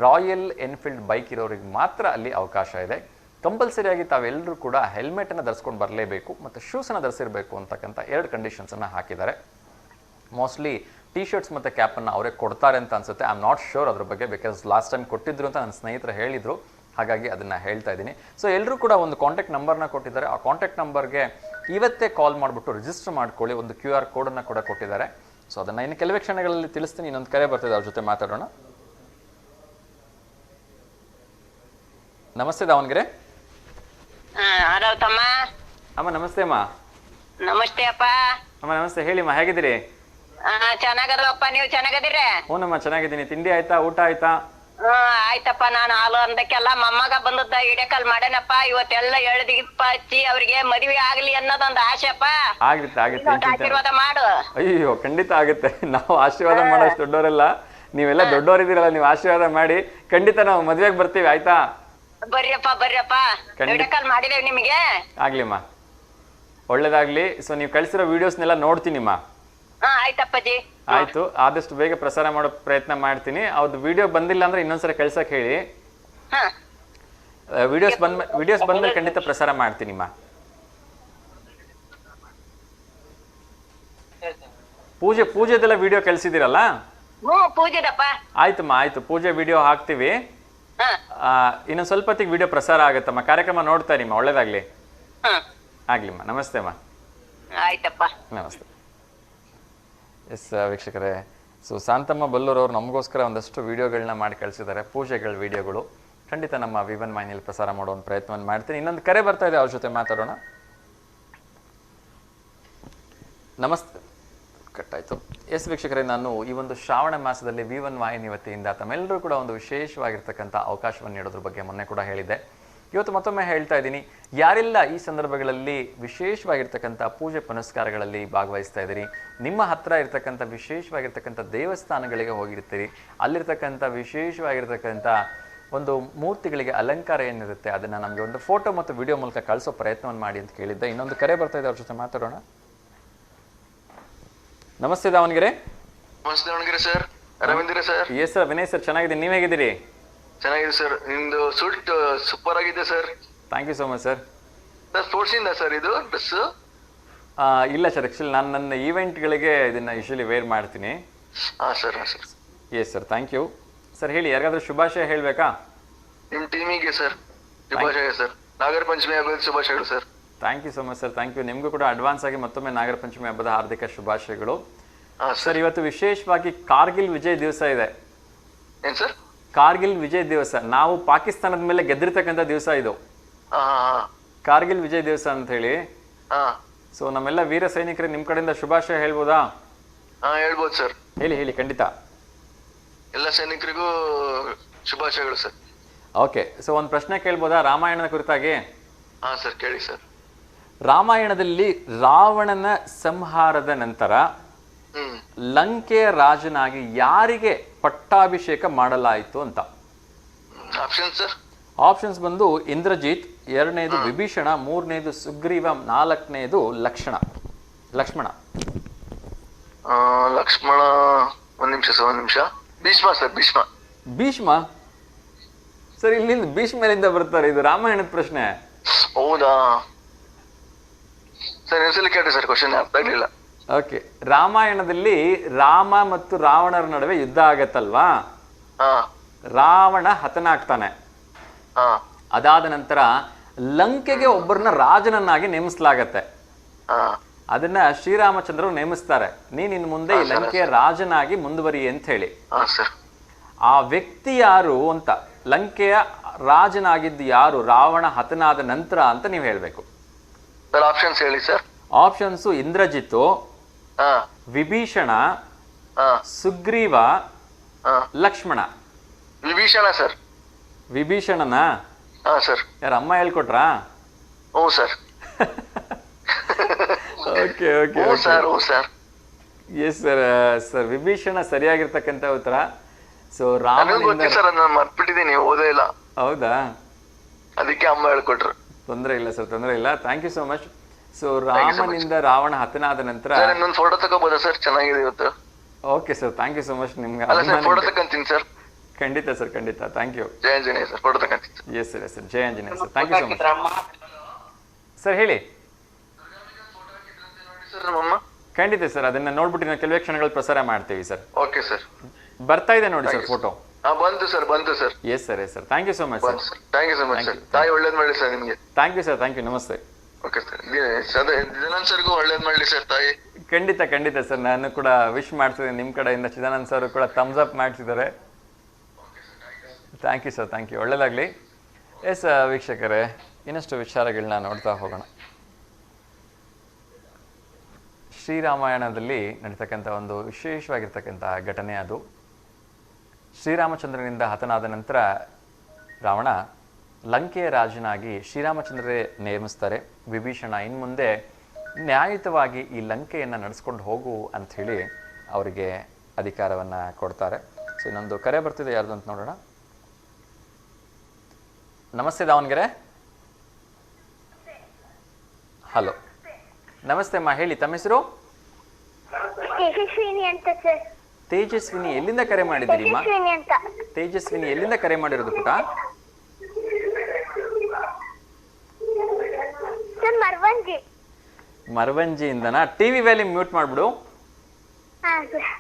ರಾಯಲ್ ಎನ್ಫೀಲ್ಡ್ ಬೈಕ್ ಇರೋರಿಗೆ ಮಾತ್ರ ಅಲ್ಲಿ ಅವಕಾಶ ಇದೆ. ಕಂಪಲ್ಸರಿಯಾಗಿ ತಾವೆಲ್ಲರೂ ಕೂಡ ಹೆಲ್ಮೆಟನ್ನು ಧರಿಸ್ಕೊಂಡು ಬರಲೇಬೇಕು ಮತ್ತು ಶೂಸನ್ನು ಧರಿಸಿರಬೇಕು ಅಂತಕ್ಕಂಥ 2 ಕಂಡೀಷನ್ಸನ್ನು ಹಾಕಿದ್ದಾರೆ. ಮೋಸ್ಟ್ಲಿ ಟಿ ಶರ್ಟ್ಸ್ ಮತ್ತು ಕ್ಯಾಪನ್ನು ಅವರೇ ಕೊಡ್ತಾರೆ ಅಂತ ಅನ್ಸುತ್ತೆ. ಐ ಆಮ್ ನಾಟ್ ಶ್ಯೂರ್ ಅದ್ರ ಬಗ್ಗೆ, ಬಿಕಾಸ್ ಲಾಸ್ಟ್ ಟೈಮ್ ಕೊಟ್ಟಿದ್ರು ಅಂತ ನನ್ನ ಸ್ನೇಹಿತರು ಹೇಳಿದರು, ಹಾಗಾಗಿ ಅದನ್ನು ಹೇಳ್ತಾ ಇದ್ದೀನಿ. ಸೊ ಎಲ್ಲರೂ ಕೂಡ ಒಂದು ಕಾಂಟ್ಯಾಕ್ಟ್ ನಂಬರ್ನ ಕೊಟ್ಟಿದ್ದಾರೆ. ಆ ಕಾಂಟ್ಯಾಕ್ಟ್ ನಂಬರ್ಗೆ ಇವತ್ತೇ ಕಾಲ್ ಮಾಡಿಬಿಟ್ಟು ರಿಜಿಸ್ಟರ್ ಮಾಡ್ಕೊಳ್ಳಿ. ಒಂದು QR ಕೋಡನ್ನು ಕೂಡ ಕೊಟ್ಟಿದ್ದಾರೆ. ಸೊ ಅದನ್ನು ಇನ್ನು ಕೆಲವೇ ಕ್ಷಣಗಳಲ್ಲಿ ತಿಳಿಸ್ತೀನಿ. ಇನ್ನೊಂದು ಕರೆ ಬರ್ತಿದೆ, ಅವ್ರ ಜೊತೆ ಮಾತಾಡೋಣ. ನಮಸ್ತೆ ದಾವಣಗೆರೆ. ಹಲೋ ತಮ್ಮ. ಅಮ್ಮ ನಮಸ್ತೆ ಅಮ್ಮ. ನಮಸ್ತೆ ಅಪ್ಪ. ಅಮ್ಮ ನಮಸ್ತೆ, ಹೇಳಿಮ್ಮ ಹೇಗಿದ್ದೀರಿ? ಚೆನ್ನಾಗದಪ್ಪ, ನೀವು ಚೆನ್ನಾಗದಿರಿ? ಹ್ಞೂನಮ್ಮ ಚೆನ್ನಾಗಿದ್ದೀನಿ. ತಿಂಡಿ ಆಯ್ತಾ, ಊಟ ಆಯ್ತಾ? ಆಯ್ತಪ್ಪ. ನಾನು ಹಾಲು ಅಂದಕ್ಕೆಲ್ಲ ಮೊಮ್ಮಗ ಬಂದದ್ದ ಹಿಡಿಯ ಕಾಲ್ ಮಾಡೇನಪ್ಪ. ಇವತ್ತೆಲ್ಲ ಎಳ್ದಿಪ್ಪ ಹಚ್ಚಿ ಅವ್ರಿಗೆ ಮದ್ವೆ ಆಗ್ಲಿ ಅನ್ನೋದೊಂದು ಆಸೆಪ್ಪ. ಆಗುತ್ತೆ ಆಗುತ್ತೆ, ಆಶೀರ್ವಾದ ಮಾಡು. ಅಯ್ಯೋ ಖಂಡಿತ ಆಗುತ್ತೆ. ನಾವು ಆಶೀರ್ವಾದ ಮಾಡೋಷ್ಟು ದೊಡ್ಡವರೆಲ್ಲ, ನೀವೆಲ್ಲ ದೊಡ್ಡವರಿದ್ದೀರಲ್ಲ, ನೀವು ಆಶೀರ್ವಾದ ಮಾಡಿ ಖಂಡಿತ ನಾವು ಮದ್ವೆಗೆ ಬರ್ತೀವಿ, ಆಯ್ತಾ? ಬರ್ರಿಯಪ್ಪ ಹಿಡಿಯ ಕಾಲ್ ಮಾಡಿದೇವ್ ನಿಮಗೆ. ಆಗ್ಲಿಮ್ಮ, ಒಳ್ಳೇದಾಗ್ಲಿ. ಸೊ ನೀವು ಕಳಿಸಿರೋ ವಿಡಿಯೋಸ್ನೆಲ್ಲ ನೋಡ್ತೀನಿಮ್ಮ. ಆಯ್ತಪ್ಪಾಜಿ. ಆಯ್ತು, ಆದಷ್ಟು ಬೇಗ ಪ್ರಸಾರ ಮಾಡೋ ಪ್ರಯತ್ನ ಮಾಡ್ತೀನಿ. ಅವ್ರದ್ದು ವಿಡಿಯೋ ಬಂದಿಲ್ಲ ಅಂದ್ರೆ ಇನ್ನೊಂದ್ಸರಿ ಕಳ್ಸಕ್ ಹೇಳಿ. ವಿಡಿಯೋಸ್ ಬಂದ್ಮೇಲೆ ಖಂಡಿತ ಪ್ರಸಾರ ಮಾಡ್ತೀನಿಮ್ಮ. ಪೂಜೆದೆಲ್ಲ ವಿಡಿಯೋ ಕಳ್ಸಿದಿರಲ್ಲ? ಪೂಜೆದಪ್ಪ. ಆಯ್ತಮ್ಮ, ಆಯ್ತು, ಪೂಜೆ ವಿಡಿಯೋ ಹಾಕ್ತಿವಿ. ಇನ್ನೊಂದು ಸ್ವಲ್ಪ ಹೊತ್ತಿಗೆ ವಿಡಿಯೋ ಪ್ರಸಾರ ಆಗತ್ತಮ್ಮ. ಕಾರ್ಯಕ್ರಮ ನೋಡ್ತಾ ಇರಿಮ್ಮ, ಒಳ್ಳೇದಾಗ್ಲಿ. ಆಗ್ಲಿಮ್ಮ, ನಮಸ್ತೆ ಅಮ್ಮ. ಆಯ್ತಪ್ಪ, ನಮಸ್ತೆ. ಎಸ್ ವೀಕ್ಷಕರೇ, ಸೊ ಶಾಂತಮ್ಮ ಬಲ್ಲೂರ್ ಅವರು ನಮಗೋಸ್ಕರ ಒಂದಷ್ಟು ವಿಡಿಯೋಗಳನ್ನ ಮಾಡಿ ಕಳಿಸಿದ್ದಾರೆ, ಪೂಜೆಗಳ ವಿಡಿಯೋಗಳು. ಖಂಡಿತ ನಮ್ಮ V1 ವಾಹಿನಿಯಲ್ಲಿ ಪ್ರಸಾರ ಮಾಡೋ ಒಂದು ಪ್ರಯತ್ನವನ್ನು ಮಾಡ್ತೀನಿ. ಇನ್ನೊಂದು ಕರೆ ಬರ್ತಾ ಇದೆ, ಅವ್ರ ಜೊತೆ ಮಾತಾಡೋಣ. ನಮಸ್ತೆ. ಕಟ್ಟಾಯ್ತು. ಎಸ್ ವೀಕ್ಷಕರೇ, ನಾನು ಈ ಒಂದು ಶ್ರಾವಣ ಮಾಸದಲ್ಲಿ V1 ವಾಹಿನಿ ವತಿಯಿಂದ ತಮ್ಮೆಲ್ಲರೂ ಕೂಡ ಒಂದು ವಿಶೇಷವಾಗಿರ್ತಕ್ಕಂಥ ಅವಕಾಶವನ್ನು ನೀಡೋದ್ರ ಬಗ್ಗೆ ಮೊನ್ನೆ ಕೂಡ ಹೇಳಿದ್ದೆ. ಇವತ್ತು ಮತ್ತೊಮ್ಮೆ ಹೇಳ್ತಾ ಇದ್ದೀನಿ, ಯಾರೆಲ್ಲ ಈ ಸಂದರ್ಭಗಳಲ್ಲಿ ವಿಶೇಷವಾಗಿರ್ತಕ್ಕಂಥ ಪೂಜೆ ಪುನಸ್ಕಾರಗಳಲ್ಲಿ ಭಾಗವಹಿಸ್ತಾ ಇದ್ದೀರಿ, ನಿಮ್ಮ ಹತ್ರ ಇರ್ತಕ್ಕಂಥ ವಿಶೇಷವಾಗಿರ್ತಕ್ಕಂಥ ದೇವಸ್ಥಾನಗಳಿಗೆ ಹೋಗಿರ್ತೀರಿ, ಅಲ್ಲಿರ್ತಕ್ಕಂಥ ವಿಶೇಷವಾಗಿರ್ತಕ್ಕಂಥ ಒಂದು ಮೂರ್ತಿಗಳಿಗೆ ಅಲಂಕಾರ ಏನಿರುತ್ತೆ ಅದನ್ನು ನಮಗೆ ಒಂದು ಫೋಟೋ ಮತ್ತು ವಿಡಿಯೋ ಮೂಲಕ ಕಳಿಸೋ ಪ್ರಯತ್ನವನ್ನು ಮಾಡಿ ಅಂತ ಕೇಳಿದ್ದೆ. ಇನ್ನೊಂದು ಕರೆ ಬರ್ತಾ ಇದೆ, ಅವ್ರ ಜೊತೆ ಮಾತಾಡೋಣ. ನಮಸ್ತೆ ದಾವಣಗೆರೆ. ನಮಸ್ತೆ ದಾವಣಗೆರೆ ಸರ್, ಆರಾಮಿದ್ದೀರಾ sir? Yes sir, Vinay sir, ಚೆನ್ನಾಗಿದ್ದೀನಿ. ನೀವು ಹೇಗಿದ್ದೀರಿ? ಚೆನ್ನಾಗಿದೆ ಸರ್. ನಿಮ್ದು ಸೂಟ್ ಸೂಪರ್ ಆಗಿದೆ sir. Thank you so much sir. Sir sports ಇಂದ ಸರ್ ಇದು ಡ್ರೆಸ್? ಇಲ್ಲ ಸರ್, ಆ್ಯಕ್ಚುಲಿ ನಾನು ನನ್ನ ಈವೆಂಟ್ಗಳಿಗೆ ಇದನ್ನು ಯೂಶಲಿ ವೇರ್ ಮಾಡ್ತೀನಿ. ಹಾಂ ಸರ್, ಹಾಂ sir. Yes sir, thank you sir. ಹೇಳಿ, ಯಾರಿಗಾದ್ರೂ ಶುಭಾಶಯ ಹೇಳಬೇಕಾ? ನಿಮ್ಮ ಟೀಮಿಗೆ ಸರ್ ಶುಭಾಶಯ ಸರ್. ನಾಗರ ಪಂಚಮಿ ಹಬ್ಬದ ಶುಭಾಶಯಗಳು sir. Thank you so much sir, thank you. ನಿಮಗೂ ಕೂಡ ಅಡ್ವಾನ್ಸ್ ಆಗಿ ಮತ್ತೊಮ್ಮೆ ನಾಗರ ಪಂಚಮಿ ಹಬ್ಬದ ಹಾರ್ದಿಕ ಶುಭಾಶಯಗಳು. ಹಾಂ ಸರ್, ಇವತ್ತು ವಿಶೇಷವಾಗಿ ಕಾರ್ಗಿಲ್ ವಿಜಯ್ ದಿವಸ ಇದೆ. ಏನು ಸರ್? ಕಾರ್ಗಿಲ್ ವಿಜಯ್ ದಿವಸ, ನಾವು ಪಾಕಿಸ್ತಾನದ ಮೇಲೆ ಗೆದ್ದಿರ್ತಕ್ಕಂಥ ದಿವಸ ಇದು. ಕಾರ್ಗಿಲ್ ವಿಜಯ್ ದಿವಸ ಅಂತ ಹೇಳಿ. ಸೊ ನಮ್ಮೆಲ್ಲ ವೀರ ಸೈನಿಕರಿಗೆ ನಿಮ್ಮ ಕಡೆಯಿಂದ ಶುಭಾಶಯ ಹೇಳ್ಬೋದಾ? ಹೇಳ್ಬೋದು ಸರ್. ಹೇಳಿ ಹೇಳಿ, ಖಂಡಿತ. ಎಲ್ಲ ಸೈನಿಕರಿಗೂ ಶುಭಾಶಯಗಳು ಸರ್. ಓಕೆ, ಸೊ ಒಂದು ಪ್ರಶ್ನೆ ಕೇಳ್ಬೋದಾ ರಾಮಾಯಣದ ಕುರಿತಾಗಿ? ಹಾಂ ಸರ್, ಕೇಳಿ ಸರ್. ರಾಮಾಯಣದಲ್ಲಿ ರಾವಣನ ಸಂಹಾರದ ನಂತರ ಲಂಕೆಯ ರಾಜನಾಗಿ ಯಾರಿಗೆ ಪಟ್ಟಾಭಿಷೇಕ ಮಾಡಲಾಯಿತು ಅಂತ? Option sir? ಆಪ್ಷನ್ಸ್ ಬಂದು ಇಂದ್ರಜಿತ್, ಎರಡನೇದು ವಿಭೀಷಣ, ಮೂರನೇದು ಸುಗ್ರೀವ, ನಾಲ್ಕನೇದು ಲಕ್ಷ್ಮಣ. ಲಕ್ಷ್ಮಣ. ಒಂದ್ ನಿಮಿಷ ಸರ್, ಒಂದ್ ನಿಮಿಷ. Bhishma sir, Bhishma sir. ಇಲ್ಲಿ ಭೀಷ್ಮರಿಂದ ಬರ್ತಾರೆ, ಇದು ರಾಮಾಯಣದ ಪ್ರಶ್ನೆ. ಹೌದಾ ಸರ್? ಇನ್ನೊಂದ್ಸಲ ಕೇಳಿ ಸರ್, ಕ್ವಶನ್ ಅರ್ಥ ಆಗ್ಲಿಲ್ಲ. ಓಕೆ, ರಾಮಾಯಣದಲ್ಲಿ ರಾಮ ಮತ್ತು ರಾವಣರ ನಡುವೆ ಯುದ್ಧ ಆಗತ್ತಲ್ವಾ? ರಾವಣ ಹತನಾಗ್ತಾನೆ. ಅದಾದ ನಂತರ ಲಂಕೆಗೆ ಒಬ್ಬರನ್ನ ರಾಜನನ್ನಾಗಿ ನೇಮಿಸಲಾಗತ್ತೆ. ಅದನ್ನ ಶ್ರೀರಾಮಚಂದ್ರರು ನೇಮಿಸ್ತಾರೆ, ನೀನ್ ಇನ್ ಮುಂದೆ ಈ ಲಂಕೆಯ ರಾಜನಾಗಿ ಮುಂದುವರಿ ಅಂತ ಹೇಳಿ. ಆ ವ್ಯಕ್ತಿ ಯಾರು ಅಂತ, ಲಂಕೆಯ ರಾಜನಾಗಿದ್ದು ಯಾರು ರಾವಣ ಹತನಾದ ನಂತರ ಅಂತ ನೀವು ಹೇಳ್ಬೇಕು. ಆಪ್ಷನ್ಸ್ ಹೇಳಿ sir. Options Indrajit, Vibhishana, Sugriva, Lakshmana. Vibhishana sir. ವಿಭೀಷಣನ? ಸರ್. ಯಾರ ಅಮ್ಮ ಹೇಳ್ಕೊಟ್ರಾ? ಓ ಸರ್. Okay okay sir. ಓ sir. Yes sir. Sir, Vibhishana ಸರಿಯಾಗಿರ್ತಕ್ಕಂಥ ಉತ್ತರ. ಸೊ ಸರ್, ನಾನು ಮರ್ತ್ಬಿಟ್ಟಿದ್ದೀನಿ, ಓದೇ ಇಲ್ಲ. ಹೌದಾ? ಅದಕ್ಕೆ ಅಮ್ಮ ಹೇಳ್ಕೊಟ್ರು. ತೊಂದರೆ ಇಲ್ಲ ಸರ್, ತೊಂದರೆ ಇಲ್ಲ. Thank you so much. So ರಾಮನಿಂದ ರಾವಣ ಹತನಾದ ನಂತರ ಇನ್ನೊಂದು ಫೋಟೋ ತಗೋಬೋದಾ ಸರ್? ಚೆನ್ನಾಗಿದೆ ಇವತ್ತು. Okay sir, thank you so much. ನಿಮ್ಗೆ ಫೋಟೋ ತಗೊಂತೀನಿ ಸರ್. ಖಂಡಿತ ಸರ್, ಖಂಡಿತ. Thank you. ಜಯ ಆಂಜನೇಯ ಸರ್, ಫೋಟೋ ತಗೊಂತೀನಿ. ಎಸ್ ಸರ್, ಎಸ್ ಸರ್, ಜಯ Anjaneya sir. Thank you so much sir. ಹೇಳಿ ಸರ್. ನಮ್ಮಮ್ಮ ಖಂಡಿತ ಸರ್, ಅದನ್ನ ನೋಡ್ಬಿಟ್ಟು ನಾವು ಕೆಲವೇ ಕ್ಷಣಗಳು ಪ್ರಸಾರ ಮಾಡ್ತೀವಿ ಸರ್. Okay sir. ಬರ್ತಾ ಇದೆ ನೋಡಿ ಸರ್ ಫೋಟೋ. ಬಂತು ಸರ್, ಬಂತು sir. Yes sir, yes sir. Thank you so much sir. Thank you so much sir. ತಾಯಿ ಒಳ್ಳೇದ್ ಮಾಡಿ ಸರ್ ನಿಮ್ಗೆ. Thank you sir, thank you. ನಮಸ್ತೆ. Okay sir. ಚಿದಾನಂದ್ ಸರ್ಗೂ ಒಳ್ಳೇದ್ ಮಾಡ್ಲಿ ಸರ್ ತಾಯಿ. ಖಂಡಿತ ಖಂಡಿತ ಸರ್, ನಾನು ಕೂಡ ವಿಶ್ ಮಾಡ್ತಿದ್ದೀನಿ ನಿಮ್ಮ ಕಡೆಯಿಂದ. ಚಿದಾನಂದ್ ಸರ್ ಕೂಡ ಥಮ್ಸ್ ಅಪ್ ಮಾಡ್ತಿದ್ದಾರೆ. Thank you sir, thank you. ಒಳ್ಳೇದಾಗಲಿ. ಎಸ್ ವೀಕ್ಷಕರೇ, ಇನ್ನಷ್ಟು ವಿಚಾರಗಳನ್ನ ನೋಡ್ತಾ ಹೋಗೋಣ. ಶ್ರೀರಾಮಾಯಣದಲ್ಲಿ ನಡೀತಕ್ಕಂಥ ಒಂದು ವಿಶೇಷವಾಗಿರ್ತಕ್ಕಂಥ ಘಟನೆ ಅದು. ಶ್ರೀರಾಮಚಂದ್ರನಿಂದ ಹತನಾದ ನಂತರ ರಾವಣ ಲಂಕೆಯ ರಾಜನಾಗಿ ಶ್ರೀರಾಮಚಂದ್ರರೇ ನೇಮಿಸ್ತಾರೆ. ವಿಭೀಷಣ ಇನ್ನು ಮುಂದೆ ನ್ಯಾಯಯುತವಾಗಿ ಈ ಲಂಕೆಯನ್ನು ನಡೆಸ್ಕೊಂಡು ಹೋಗು ಅಂಥೇಳಿ ಅವರಿಗೆ ಅಧಿಕಾರವನ್ನು ಕೊಡ್ತಾರೆ. ಸೊ ಇನ್ನೊಂದು ಕರೆ ಬರ್ತಿದೆ, ಯಾರ್ದು ಅಂತ ನೋಡೋಣ. ನಮಸ್ತೆ ದಾವಣಗೆರೆ. ಹಲೋ, ನಮಸ್ತೆ ಅಮ್ಮ, ಹೇಳಿ ತಮ್ಮ ಹೆಸರು? ತೇಜಸ್ವಿನಿ ಅಂತ ಸರ್. ತೇಜಸ್ವಿನಿ, ಎಲ್ಲಿಂದ ಕರೆ ಮಾಡಿದ್ದೀರಿ ಅಮ್ಮ? ತೇಜಸ್ವಿನಿ ಅಂತ. ತೇಜಸ್ವಿನಿ, ಎಲ್ಲಿಂದ ಕರೆ ಮಾಡಿರೋದು ಪುಟ? ಸರ್ ಮರವಂಜಿ. ಮರವಂಜಿಯಿಂದನಾ? ಟಿವಿ ವ್ಯಾಲ್ಯೂಮ್ ಮ್ಯೂಟ್ ಮಾಡ್ಬಿಡು. ಹಾ ಸರ್.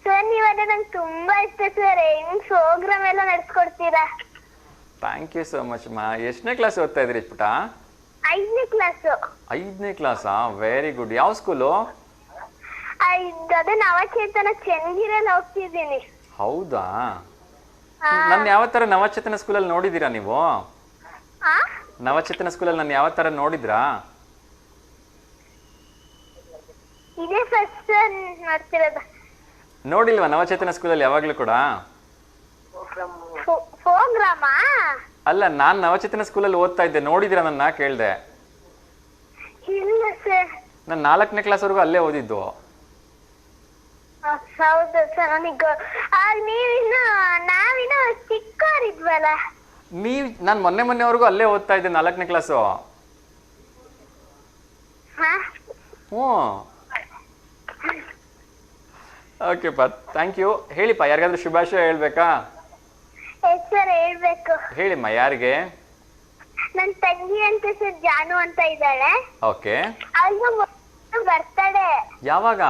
ಸರ್ ನೀವನ್ನ ನಂಗೆ ತುಂಬಾ ಇಷ್ಟ ಸರ್. ಹೆಂಗ್ ಪ್ರೋಗ್ರಾಮ್ ಎಲ್ಲ ನಡ್ಸ್ಕೊಡ್ತೀರಾ? ಥ್ಯಾಂಕ್ ಯು ಸೋ ಮಚ್ ಅಮ್ಮ. ಎಷ್ಟನೇ ಕ್ಲಾಸ್ ಓದ್ತಾ ಇದ್ರಿ ಪುಟ? 5ನೇ ಕ್ಲಾಸು. 5ನೇ ಕ್ಲಾಸಾ? Very good. ಯಾವ ಸ್ಕೂಲು? ಅದೇ ನವಚೇತನ ಚನ್ನಗಿರಲ್ಲಿ ಹೋಗ್ತಿದ್ದೀನಿ. ಹೌದಾ? ನನ್ನ ಯಾವ ತರ ನವಚೇತನ ಸ್ಕೂಲಲ್ಲಿ ನೋಡಿದೀರಾ ನೀವು? ನವಚೇತನ ಸ್ಕೂಲಲ್ಲಿ ನಾನು ಯಾವ ತರ ನೋಡಿದ್ರಾ? ಇದೇ ಫಸ್ಟ್ ನೋಡ್ತಿರೋದು. ನೋಡಿಲ್ವಾ ನವಚೇತನ ಸ್ಕೂಲಲ್ಲಿ ಯಾವಾಗ್ಲೂ ಕೂಡ? ಪ್ರೋಗ್ರಾಮಾ? ಅಲ್ಲ, ನಾನ್ ನವಚೇತನ ಸ್ಕೂಲಲ್ಲಿ ಓದ್ತಾ ಇದ್ದೆ, ನೋಡಿದಿರಾ ನನ್ನ ಕೇಳ್ದೆ? ಇಲ್ಲ ಸರ್. ನಾನು 4ನೇ ಕ್ಲಾಸ್ ವರೆಗೂ ಅಲ್ಲೇ ಓದಿದ್ದು. ಹೌದು ಸರ್. ನನಗೆ ನಾವಿನ್ನು ಚಿಕ್ಕವರಿದ್ವಲ್ಲ. ನಾನು ಮೊನ್ನೆವರೆಗೂ ಅಲ್ಲೇ ಓದ್ತಾ ಇದ್ದೆ, 4ನೇ ಕ್ಲಾಸು. ಹ್ಞೂ. ಓಕೆಪ್ಪ, ಥ್ಯಾಂಕ್ ಯು. ಹೇಳಿಪ್ಪ, ಯಾರಿಗಾದ್ರೂ ಶುಭಾಶಯ ಹೇಳ್ಬೇಕಾ? ಸರ್ ಹೇಳ್ಬೇಕು. ಹೇಳಿಮ್ಮ, ಯಾರಿಗೆ? ನನ್ ತಂಗಿ ಅಂತ ಸರ್, ಜಾನು ಅಂತ ಇದ್ದಾಳೆ. ಓಕೆ. ಅವ್ಳಿಗೆ ಬರ್ತಡೆ. ಯಾವಾಗ?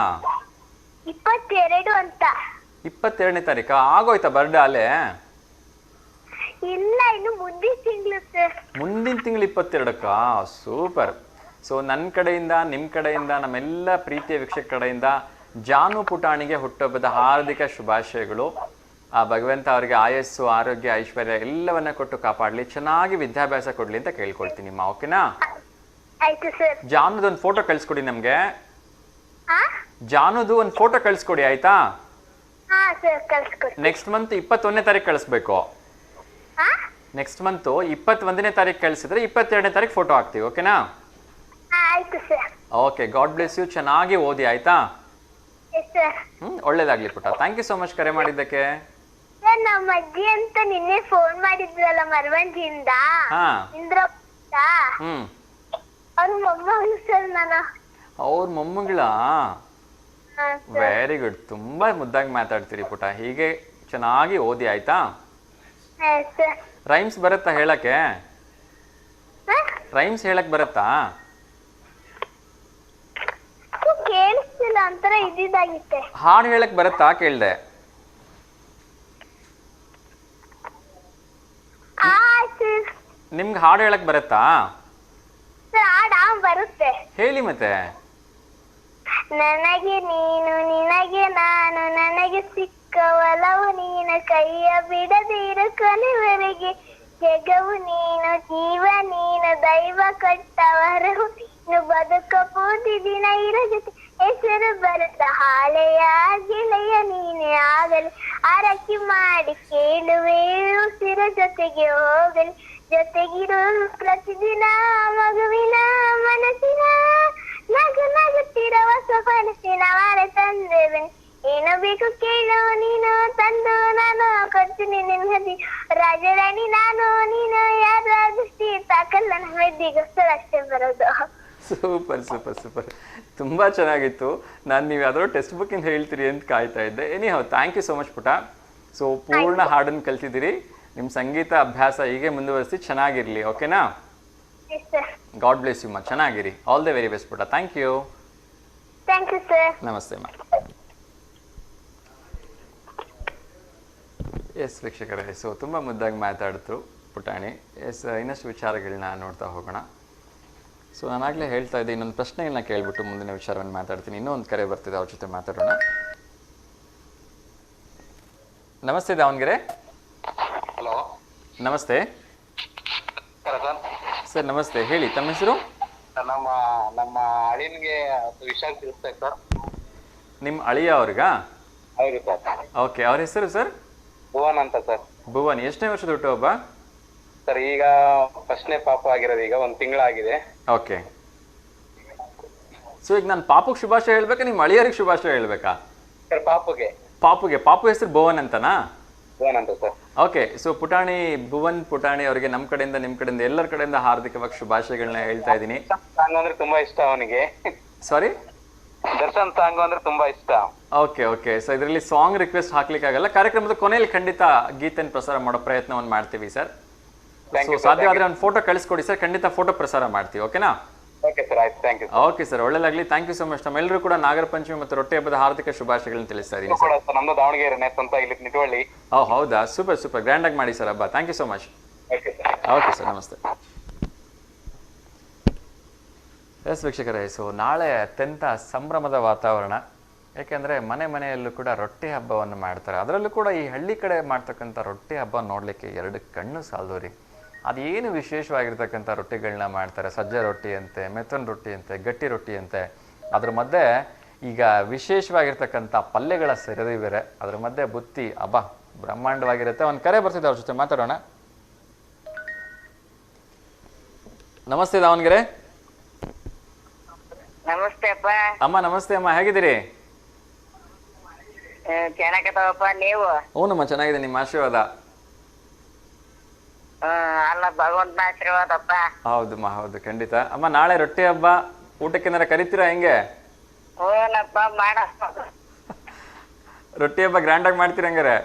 22 ಅಂತ. 22ನೇ ತಾರೀಕಾ? ಆಗೋಯ್ತಾ ಬರ್ಡೇ ಅಲ್ಲೇ? ಇಲ್ಲ, ಇನ್ನು ಮುಂದಿನ ತಿಂಗಳು ಸರ್. ಮುಂದಿನ ತಿಂಗಳು 22ಕ್ಕಾ? ಸೂಪರ್. ಸೊ ನನ್ನ ಕಡೆಯಿಂದ, ನಿಮ್ಮ ಕಡೆಯಿಂದ, ನಮ್ಮೆಲ್ಲ ಪ್ರೀತಿಯ ವೀಕ್ಷಕ ಕಡೆಯಿಂದ ಜಾನು ಪುಟಾಣಿಗೆ ಹುಟ್ಟುಹಬ್ಬದ ಹಾರ್ದಿಕ ಶುಭಾಶಯಗಳು. ಆ ಭಗವಂತ ಅವರಿಗೆ ಆಯಸ್ಸು, ಆರೋಗ್ಯ, ಐಶ್ವರ್ಯ ಎಲ್ಲವನ್ನ ಕೊಟ್ಟು ಕಾಪಾಡಲಿ, ಚೆನ್ನಾಗಿ ವಿದ್ಯಾಭ್ಯಾಸ ಕೊಡ್ಲಿ ಅಂತ ಕೇಳ್ಕೊಳ್ತೀನಿ ಅಮ್ಮ. ಓಕೆನಾ? ಆಯ್ತು ಸರ್. ಜಾನುದೊಂದು ಫೋಟೋ ಕಳಿಸ್ಕೊಡಿ ನಮ್ಗೆ. ಜಾನುದು ಒಂದು ಫೋಟೋ ಕಳಿಸ್ಕೊಡಿ, ಆಯ್ತಾ? ಹಾ ಸರ್, ಕಳಿಸ್ಕೊಡಿ. ನೆಕ್ಸ್ಟ್ ಮಂತ್ 21ನೇ ತಾರೀಕು ಕಳಿಸ್ಬೇಕು. ನೆಕ್ಸ್ಟ್ ಮಂತ್ 21ನೇ ತಾರೀಕು ಕಳಿಸಿದ್ರೆ 22ನೇ ತಾರೀಕು ಫೋಟೋ ಹಾಕ್ತೀವಿ. ಓಕೆನಾ? ಆಯ್ತು sir. Okay, God bless you. ಚೆನ್ನಾಗಿ ಓದಿ, ಆಯ್ತಾ? ಸರ್. ಒಳ್ಳೇದಾಗ್ಲಿ ಪುಟ್ಟ. ಥ್ಯಾಂಕ್ ಯು ಸೋ ಮಚ್ ಕರೆ ಮಾಡಿದ್ದಕ್ಕೆ. ಸರ್, ನಮ್ಮ ಅಜ್ಜಿ ಅಂತ ನಿನ್ನೆ ಫೋನ್ ಮಾಡಿದ್ರಲ್ಲ ಮರವಂಜಿಯಿಂದ, ಇಂದ್ರ. ಅವ್ರ ಮೊಮ್ಮಗಳು ಸರ್ ನಾನು. ಅವ್ರ ಮೊಮ್ಮಗಳ? Very good. ತುಂಬಾ ಮುದ್ದಾಗಿ ಮಾತಾಡ್ತೀರಿ ಪುಟ. ಹೀಗೆ ಚೆನ್ನಾಗಿ ಓದಿ, ಆಯ್ತಾ? ರೈಮ್ಸ್ ಬರುತ್ತಾ ಹೇಳಕ್ಕೆ? ರೈಮ್ಸ್ ಹೇಳಕ್ ಬರುತ್ತಾ? ಕೇಳಿಸ್ತಿಲ್ಲ, ಒಂಥರ ಇದಾಗಿತ್ತೆ. ಹಾಡು ಹೇಳಕ್ ಬರುತ್ತಾ ಕೇಳ್ದೆ? ನಿಮ್ಗೆ ಹಾಡು ಹೇಳಕ್ ಬರುತ್ತಾ? ಬರುತ್ತೆ. ಹೇಳಿ ಮತ್ತೆ. ನನಗೆ ನೀನು, ನಿನಗೆ ನಾನು, ನನಗೆ ಸಿಕ್ಕ ಒಲವು ನೀನು, ಕೈಯ ಬಿಡದಿರು ಕೊನೆವರೆಗೆ, ಜಗವು ನೀನು, ಜೀವ ನೀನು, ದೈವ ಕೊಟ್ಟವರು ನೀನು, ಬದುಕಬಹುದು ದಿನ ಇರೋ ಜೊತೆ, ಹೆಸರು ಬರುತ್ತ ಹಾಳೆಯ ಗೆಳೆಯ ನೀನೆ ಆಗಲಿ, ಆರೈಕೆ ಮಾಡಿ ಕೇಳುವೆ ಉಸಿರ ಜೊತೆಗೆ ಹೋಗಲಿ, ಜೊತೆಗಿರು ಪ್ರತಿದಿನ ಮಗುವಿನ ಮನಸ್ಸಿನ, ನಗು ನಗುತ್ತಿರುವ ಸ್ವಪ್ನಸಿನ ವಾರ ತಂದೆ, ಏನು ಬೇಕು ಕೇಳು ನೀನು, ತಂದು ನಾನು ಕೊಡ್ತೀನಿ ನಿನ್ನದಿ, ರಾಜರಾಣಿ ನಾನು ನೀನು, ಯಾರ ದೃಷ್ಟಿ ತಾಕಲ್ಲ ಮೆದ್ದಿಗೋಸ್ಕರ ಅಷ್ಟೇ ಬರೋದು. ಸೂಪರ್ ಸೂಪರ್ ಸೂಪರ್, ತುಂಬಾ ಚೆನ್ನಾಗಿತ್ತು. ನಾನು ನೀವು ಯಾವ್ದಾದ್ರು ಟೆಕ್ಸ್ಟ್ ಬುಕ್ ಇಂದ ಹೇಳ್ತೀರಿ ಅಂತ ಕಾಯ್ತಾ ಇದ್ದೆ. Anyhow, thank you so much ಪುಟ. ಸೊ ಪೂರ್ಣ ಹಾಡನ್ನು ಕಲ್ತಿದ್ದೀರಿ. ನಿಮ್ಮ ಸಂಗೀತ ಅಭ್ಯಾಸ ಹೀಗೆ ಮುಂದುವರಿಸಿ, ಚೆನ್ನಾಗಿರ್ಲಿ. ಓಕೆನಾ? ಗಾಡ್ ಬ್ಲೆಸ್ ಯು ಮಾ. ಚೆನ್ನಾಗಿರಿ. ಆಲ್ ದ ವೆರಿ ಬೆಸ್ಟ್ ಪುಟ. Thank you. Thank you sir. ನಮಸ್ತೆ ಮಾ. ಎಸ್ ವೀಕ್ಷಕರೇ, ಸೊ ತುಂಬ ಮುದ್ದಾಗಿ ಮಾತಾಡಿದ್ರು ಪುಟಾಣಿ. ಎಸ್, ಇನ್ನಷ್ಟು ವಿಚಾರಗಳನ್ನ ನೋಡ್ತಾ ಹೋಗೋಣ. ಸೊ ನಾನಾಗಲೇ ಹೇಳ್ತಾ ಇದ್ದೆ, ಇನ್ನೊಂದು ಪ್ರಶ್ನೆಗಳನ್ನ ಕೇಳ್ಬಿಟ್ಟು ಮುಂದಿನ ವಿಚಾರವನ್ನು ಮಾತಾಡ್ತೀನಿ. ಇನ್ನೊಂದು ಕರೆ ಬರ್ತಿದೆ, ಅವ್ರ ಜೊತೆ ಮಾತಾಡೋಣ. ನಮಸ್ತೆ ದಾವಣಗೆರೆ. ಹಲೋ, ನಮಸ್ತೆ ಸರ್. ಸರ್ ನಮಸ್ತೆ, ಹೇಳಿ ತಮ್ಮ ಹೆಸರು? ನಮ್ಮ ನಮ್ಮ ಅಳಿಯನ್ಗೆ ವಿಷಯ ತಿಳಿಸ್ಬೇಕು ಸರ್. ನಿಮ್ಮ ಅಳಿಯ ಅವ್ರಿಗಾ? ಹೌದು ಸರ್. ಓಕೆ, ಅವ್ರ ಹೆಸರು ಸರ್? ಭುವನ್ ಅಂತ ಸರ್. ಭುವನ್. ಎಷ್ಟನೇ ವರ್ಷದ ಹುಟ್ಟುಹಬ್ಬ? ಸರ್ ಈಗ ಫಸ್ಟ್ನೇ ಪಾಪ ಆಗಿರೋದು, ಈಗ 1 ತಿಂಗಳಾಗಿದೆ. ಓಕೆ. ಸೊ ಈಗ ನಾನು ಪಾಪುಗೆ ಶುಭಾಶಯ ಹೇಳ್ಬೇಕಾ ನಿಮ್ಮ ಅಳಿಯರಿಗೆ ಶುಭಾಶಯ ಹೇಳ್ಬೇಕಾ? ಸರ್ ಪಾಪುಗೆ. ಪಾಪು ಹೆಸರು ಭುವನ್ ಅಂತನಾ? ಭುವನ್ ಅಂತ ಸರ್. ಓಕೆ. ಸೊ ಪುಟಾಣಿ ಭುವನ್ ಪುಟಾಣಿ ಅವರಿಗೆ ನಮ್ಮ ಕಡೆಯಿಂದ ನಿಮ್ಮ ಕಡೆಯಿಂದ ಎಲ್ಲರ ಕಡೆಯಿಂದ ಹಾರ್ದಿಕವಾಗಿ ಶುಭಾಶಯಗಳನ್ನ ಹೇಳ್ತಾ ಇದ್ದೀನಿ. ಸಾಂಗ್ ಅಂದ್ರೆ ತುಂಬಾ ಇಷ್ಟ ಅವನಿಗೆ. ಸಾರಿ, ದರ್ಶನ್ ಸಾಂಗ್ ಅಂದ್ರೆ ತುಂಬಾ ಇಷ್ಟ. Okay okay. ಸೊ ಇದರಲ್ಲಿ ಸಾಂಗ್ ರಿಕ್ವೆಸ್ಟ್ ಹಾಕ್ಲಿಕ್ಕಾಗಲ್ಲ. ಕಾರ್ಯಕ್ರಮದ ಕೊನೆಯಲ್ಲಿ ಖಂಡಿತ ಗೀತೆಯನ್ನು ಪ್ರಸಾರ ಮಾಡೋ ಪ್ರಯತ್ನವನ್ನು ಮಾಡ್ತೀವಿ ಸರ್. ಸೊ ಸಾಧ್ಯವಾದ್ರೆ ಒಂದು ಫೋಟೋ ಕಳಿಸ್ಕೊಡಿ ಸರ್, ಖಂಡಿತ ಫೋಟೋ ಪ್ರಸಾರ ಮಾಡ್ತೀವಿ. ಓಕೆನಾ? ಓಕೆ ಸರ್, ಆಯ್ತು. Thank you. ಓಕೆ ಸರ್, ಒಳ್ಳೆದಾಗ್ಲಿ. Thank you so much. ನಮ್ಮೆಲ್ಲರೂ ಕೂಡ ನಾಗರ ಪಂಚಮಿ ಮತ್ತು ರೊಟ್ಟಿ ಹಬ್ಬದ ಹಾರ್ದಿಕ ಶುಭಾಶಯಗಳನ್ನ ತಿಳಿಸ್ತಾ ಇದ್ದೀನಿ ಸರ್. ನಮ್ದು ದಾವಣಗೆರೆ ಸ್ವಂತ ಇಲ್ಲಿ ನಿಟವಳ್ಳಿ. ಓ ಹೌದಾ, ಸೂಪರ್ ಸೂಪರ್, ಗ್ರ್ಯಾಂಡ್ ಆಗಿ ಮಾಡಿ ಸರ್ ಹಬ್ಬ. Thank you so much. Okay sir. Okay sir, ನಮಸ್ತೆ. ಎಸ್ ವೀಕ್ಷಕರೇ, ಸೊ ನಾಳೆ ಅತ್ಯಂತ ಸಂಭ್ರಮದ ವಾತಾವರಣ. ಯಾಕೆಂದರೆ ಮನೆಯಲ್ಲೂ ಕೂಡ ರೊಟ್ಟಿ ಹಬ್ಬವನ್ನು ಮಾಡ್ತಾರೆ. ಅದರಲ್ಲೂ ಕೂಡ ಈ ಹಳ್ಳಿ ಕಡೆ ಮಾಡ್ತಕ್ಕಂಥ ರೊಟ್ಟಿ ಹಬ್ಬ ನೋಡಲಿಕ್ಕೆ 2 ಕಣ್ಣು ಸಾಲದು ರೀ. ಅದೇನು ವಿಶೇಷವಾಗಿರ್ತಕ್ಕಂಥ ರೊಟ್ಟಿಗಳನ್ನ ಮಾಡ್ತಾರೆ. ಸಜ್ಜೆ ರೊಟ್ಟಿ ಅಂತೆ, ಮೆತ್ತನ ರೊಟ್ಟಿ ಅಂತೆ, ಗಟ್ಟಿ ರೊಟ್ಟಿ ಅಂತೆ. ಅದ್ರ ಮಧ್ಯೆ ಈಗ ವಿಶೇಷವಾಗಿರ್ತಕ್ಕಂಥ ಪಲ್ಯಗಳ ಸೆರದಿ ಬೇರೆ. ಅದ್ರ ಮಧ್ಯೆ ಬುತ್ತಿ ಹಬ್ಬ ಬ್ರಹ್ಮಾಂಡವಾಗಿರುತ್ತೆ. ಒಂದು ಕರೆ ಬರ್ತಿದ್ದೆ, ಅವ್ರ ಜೊತೆ ಮಾತಾಡೋಣ. ನಮಸ್ತೆ ದಾವಣಗೆರೆ. ನಮಸ್ತೆ ಅಪ್ಪ. ಅಮ್ಮ ನಮಸ್ತೆ ಅಮ್ಮ, ಹೇಗಿದ್ದೀರಿ? ಚೆನ್ನಾಗತ್ತವಪ್ಪ, ನೀವು? ಹ್ಞೂನಮ್ಮ, ಚೆನ್ನಾಗಿದೆ, ನಿಮ್ಮ ಆಶೀರ್ವಾದ. ಅಲ್ಲ, ಭಗವಂತನ ಆಶೀರ್ವಾದಪ್ಪ. ಹೌದಮ್ಮ, ಹೌದು, ಖಂಡಿತ. ಅಮ್ಮ ನಾಳೆ ರೊಟ್ಟಿ ಹಬ್ಬ, ಊಟಕ್ಕೇನಾರ ಕರಿತೀರಾ ಹೆಂಗೆ? ಹ್ಞೂನಪ್ಪ, ಮಾಡ. ರೊಟ್ಟಿ ಹಬ್ಬ ಗ್ರ್ಯಾಂಡ್ ಆಗಿ ಮಾಡ್ತೀರ ಹಂಗಾರೆ?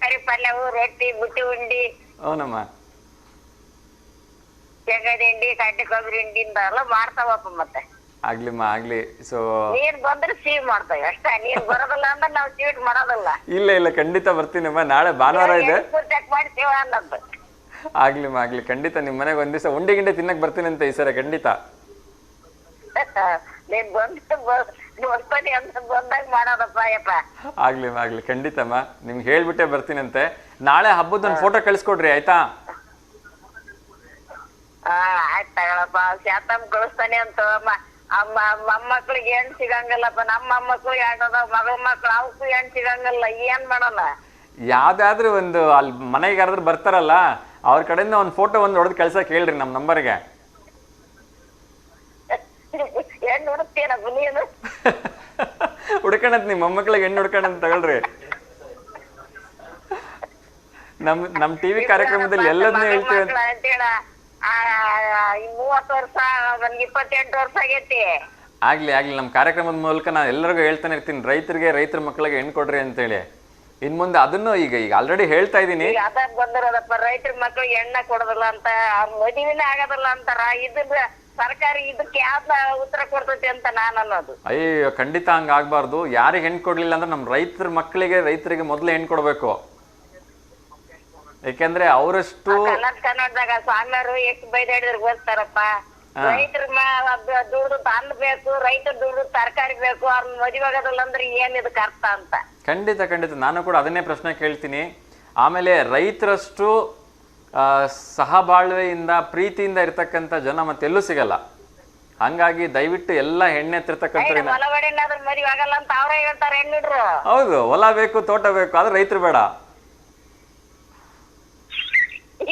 ಕರಿ ಪಲ್ಯವು, ರೊಟ್ಟಿ, ಬುಟ್ಟಿ ಉಂಡಿ, ಹೌನಮ್ಮ, ಶೇಂಗಾದ ಹಿಂಡಿ, ಕಡ್ಡಿ ಕೊಬ್ಬರಿ ಹಿಂಡಿಂದ ಎಲ್ಲ ಮಾಡ್ತಾವಪ್ಪ. ಮತ್ತೆ ಆಗ್ಲಿಮ್ಮ ಆಗ್ಲಿ. ಸೊ ನೀರ್ ಬಂದ್ರೆ ಸಿಹಿ ಮಾಡ್ತೇವೆ ಅಷ್ಟೇ. ನೀರ್ ಬರೋದಿಲ್ಲ ಅಂದ್ರೆ ನಾವು ಸ್ವೀಟ್ ಮಾಡೋದಿಲ್ಲ. ಇಲ್ಲ ಖಂಡಿತ ಬರ್ತೀನಮ್ಮ. ನಾಳೆ ಭಾನುವಾರ ಇದೆ. ಚೆಕ್ ಮಾಡ್ತೀವ ಅನ್ನೋದು. ಆಗ್ಲಿಮ್ಮ ಆಗ್ಲಿ, ಖಂಡಿತ ನಿಮ್ಮ ಮನೆಗೆ ಒಂದ್ ದಿವಸ ಉಂಡೆ ಗಿಂಡೆ ತಿನ್ನಕ್ ಬರ್ತೀನಿ ಅಂತ ಈ ಸರಿ ಖಂಡಿತ. ನೀನ್ ಬರ್ತೀನಿ ಅಂತ ಬಂದಾಗ ಮಾಡೋದಪ್ಪ ಯಪ್ಪ. ಆಗ್ಲಿಮ್ಮ ಆಗ್ಲಿ, ಖಂಡಿತಮ್ಮ. ನಿಮ್ಗೆ ಹೇಳ್ಬಿಟ್ಟೆ ಬರ್ತೀನಂತೆ. ನಾಳೆ ಹಬ್ಬದ ಒಂದು ಫೋಟೋ ಕಳಿಸ್ಕೊಡ್ರಿ ಆಯ್ತಾ? ಆಯ್ತು ತಗೊಳಪ್ಪ. ಶಾತಮ್ ಕಳಿಸ್ತಾನೆ ಅಂತ. ಮೊಮ್ಮಕ್ಳಿಗೆ ಹೆಣ್ ಸಿಗಂಗಿಲ್ಲಪ್ಪ. ನಮ್ಮ ಮೊಮ್ಮಕ್ಳಿಗೆ ಆಟದ ಮಗಳ ಮಕ್ಳು ಅವಕ್ಕೂ ಹೆಣ್ ಸಿಗಂಗಿಲ್ಲ. ಏನ್ ಮಾಡೋಣ? ಯಾವ್ದಾದ್ರು ಒಂದು ಅಲ್ಲಿ ಮನೆಗೆ ಯಾರಾದ್ರೂ ಬರ್ತಾರಲ್ಲ, ಅವ್ರ ಕಡೆಯಿಂದ ಒಂದು ಫೋಟೋ ಒಂದು ಹೊಡೆದು ಕಳ್ಸಕ್ ಹೇಳ್ರಿ ನಮ್ಮ ನಂಬರ್ಗೆ. ಹೆಣ್ಣು ಹುಡುಕ್ತೀನಪ್ಪ ನೀನು? ಹುಡ್ಕಣತ್ ನಿಮ್ಮ ಮೊಮ್ಮಕ್ಳಿಗೆ ಹೆಣ್ಣು ಹುಡ್ಕಣಂತ ತಗೊಳ್ರಿ. ನಮ್ ಟಿವಿ ಕಾರ್ಯಕ್ರಮದಲ್ಲಿ ಎಲ್ಲದನ್ನೂ ಹೇಳ್ತೀವಿ ಅಂತೇಳ. 30 ವರ್ಷ, ನನ್ಗೆ 28 ವರ್ಷ ಆಗೈತಿ. ಆಗ್ಲಿ ನಮ್ ಕಾರ್ಯಕ್ರಮದ ಮೂಲಕ ನಾನು ಎಲ್ಲರಿಗೂ ಹೇಳ್ತಾನೆ ಇರ್ತೀನಿ, ರೈತರ ಮಕ್ಕಳಿಗೆ ಹೆಣ್ಣು ಕೊಡ್ರಿ ಅಂತೇಳಿ. ಇನ್ ಮುಂದೆ ಅದನ್ನು ಈಗ ಆಲ್ರೆಡಿ ಹೇಳ್ತಾ ಇದೀನಿ. ಅದ ಬಂದಿರೋದಪ್ಪ, ರೈತರ ಮಕ್ಳಿಗೆ ಎಣ್ಣ ಕೊಡೋದಿಲ್ಲ ಅಂತ, ಮದುವೆನೇ ಆಗೋದಿಲ್ಲ ಅಂತಾರ. ಇದ್ರ ಸರ್ಕಾರ ಇದಕ್ಕೆ ಯಾವ್ದ ಉತ್ತರ ಕೊಡ್ತೈತಿ ಅಂತ ನಾನ್ ಅನ್ನೋದು. ಅಯ್ಯೋ, ಖಂಡಿತ ಹಂಗ ಆಗ್ಬಾರ್ದು. ಯಾರಿಗೆ ಹೆಣ್ಣು ಕೊಡ್ಲಿಲ್ಲ ಅಂದ್ರೆ ನಮ್ ರೈತರಿಗೆ ಮೊದ್ಲು ಹೆಣ್ಣು ಕೊಡ್ಬೇಕು. ಯಾಕೆಂದ್ರೆ ಅವರಷ್ಟು ಕನ್ನಡದಾಗ ಸ್ವಾಮಿಯವರು ಎಷ್ಟು ಬೈದಾಡಿದ್ರು ಗೊತ್ತಾರಪ್ಪ. ರೈತರ ದುಡ್ದು ಅನ್ನ ಬೇಕು, ರೈತರ ದುಡ್ದು ತರಕಾರಿ ಬೇಕು, ಅವ್ರನ್ನ ಮದುವೆ ಆಗೋದಿಲ್ಲ ಅಂದ್ರೆ ಏನ್ ಇದಕ್ಕೆ ಅರ್ಥ ಅಂತ. ಖಂಡಿತ ನಾನು ಕೂಡ ಅದನ್ನೇ ಪ್ರಶ್ನೆ ಕೇಳ್ತೀನಿ. ಆಮೇಲೆ ರೈತರಷ್ಟು ಸಹಬಾಳ್ವೆಯಿಂದ ಪ್ರೀತಿಯಿಂದ ಇರ್ತಕ್ಕಂಥ ಜನ ಮತ್ತೆಲ್ಲೂ ಸಿಗಲ್ಲ. ಹಂಗಾಗಿ ದಯವಿಟ್ಟು ಎಲ್ಲ ಹೆಣ್ಣೆತ್ತಿರ್ತಕ್ಕಂಥ ಹೊಲಗಡೆನಾದ್ರೂ ಮದುವೆ ಆಗಲ್ಲ ಅಂತ ಅವ್ರೇ ಹೇಳ್ತಾರೆ ಹೆಣ್ಣಿಡ್ರು. ಹೌದು, ಹೊಲ ಬೇಕು, ತೋಟ ಬೇಕು, ಆದ್ರೆ ರೈತರು ಬೇಡ.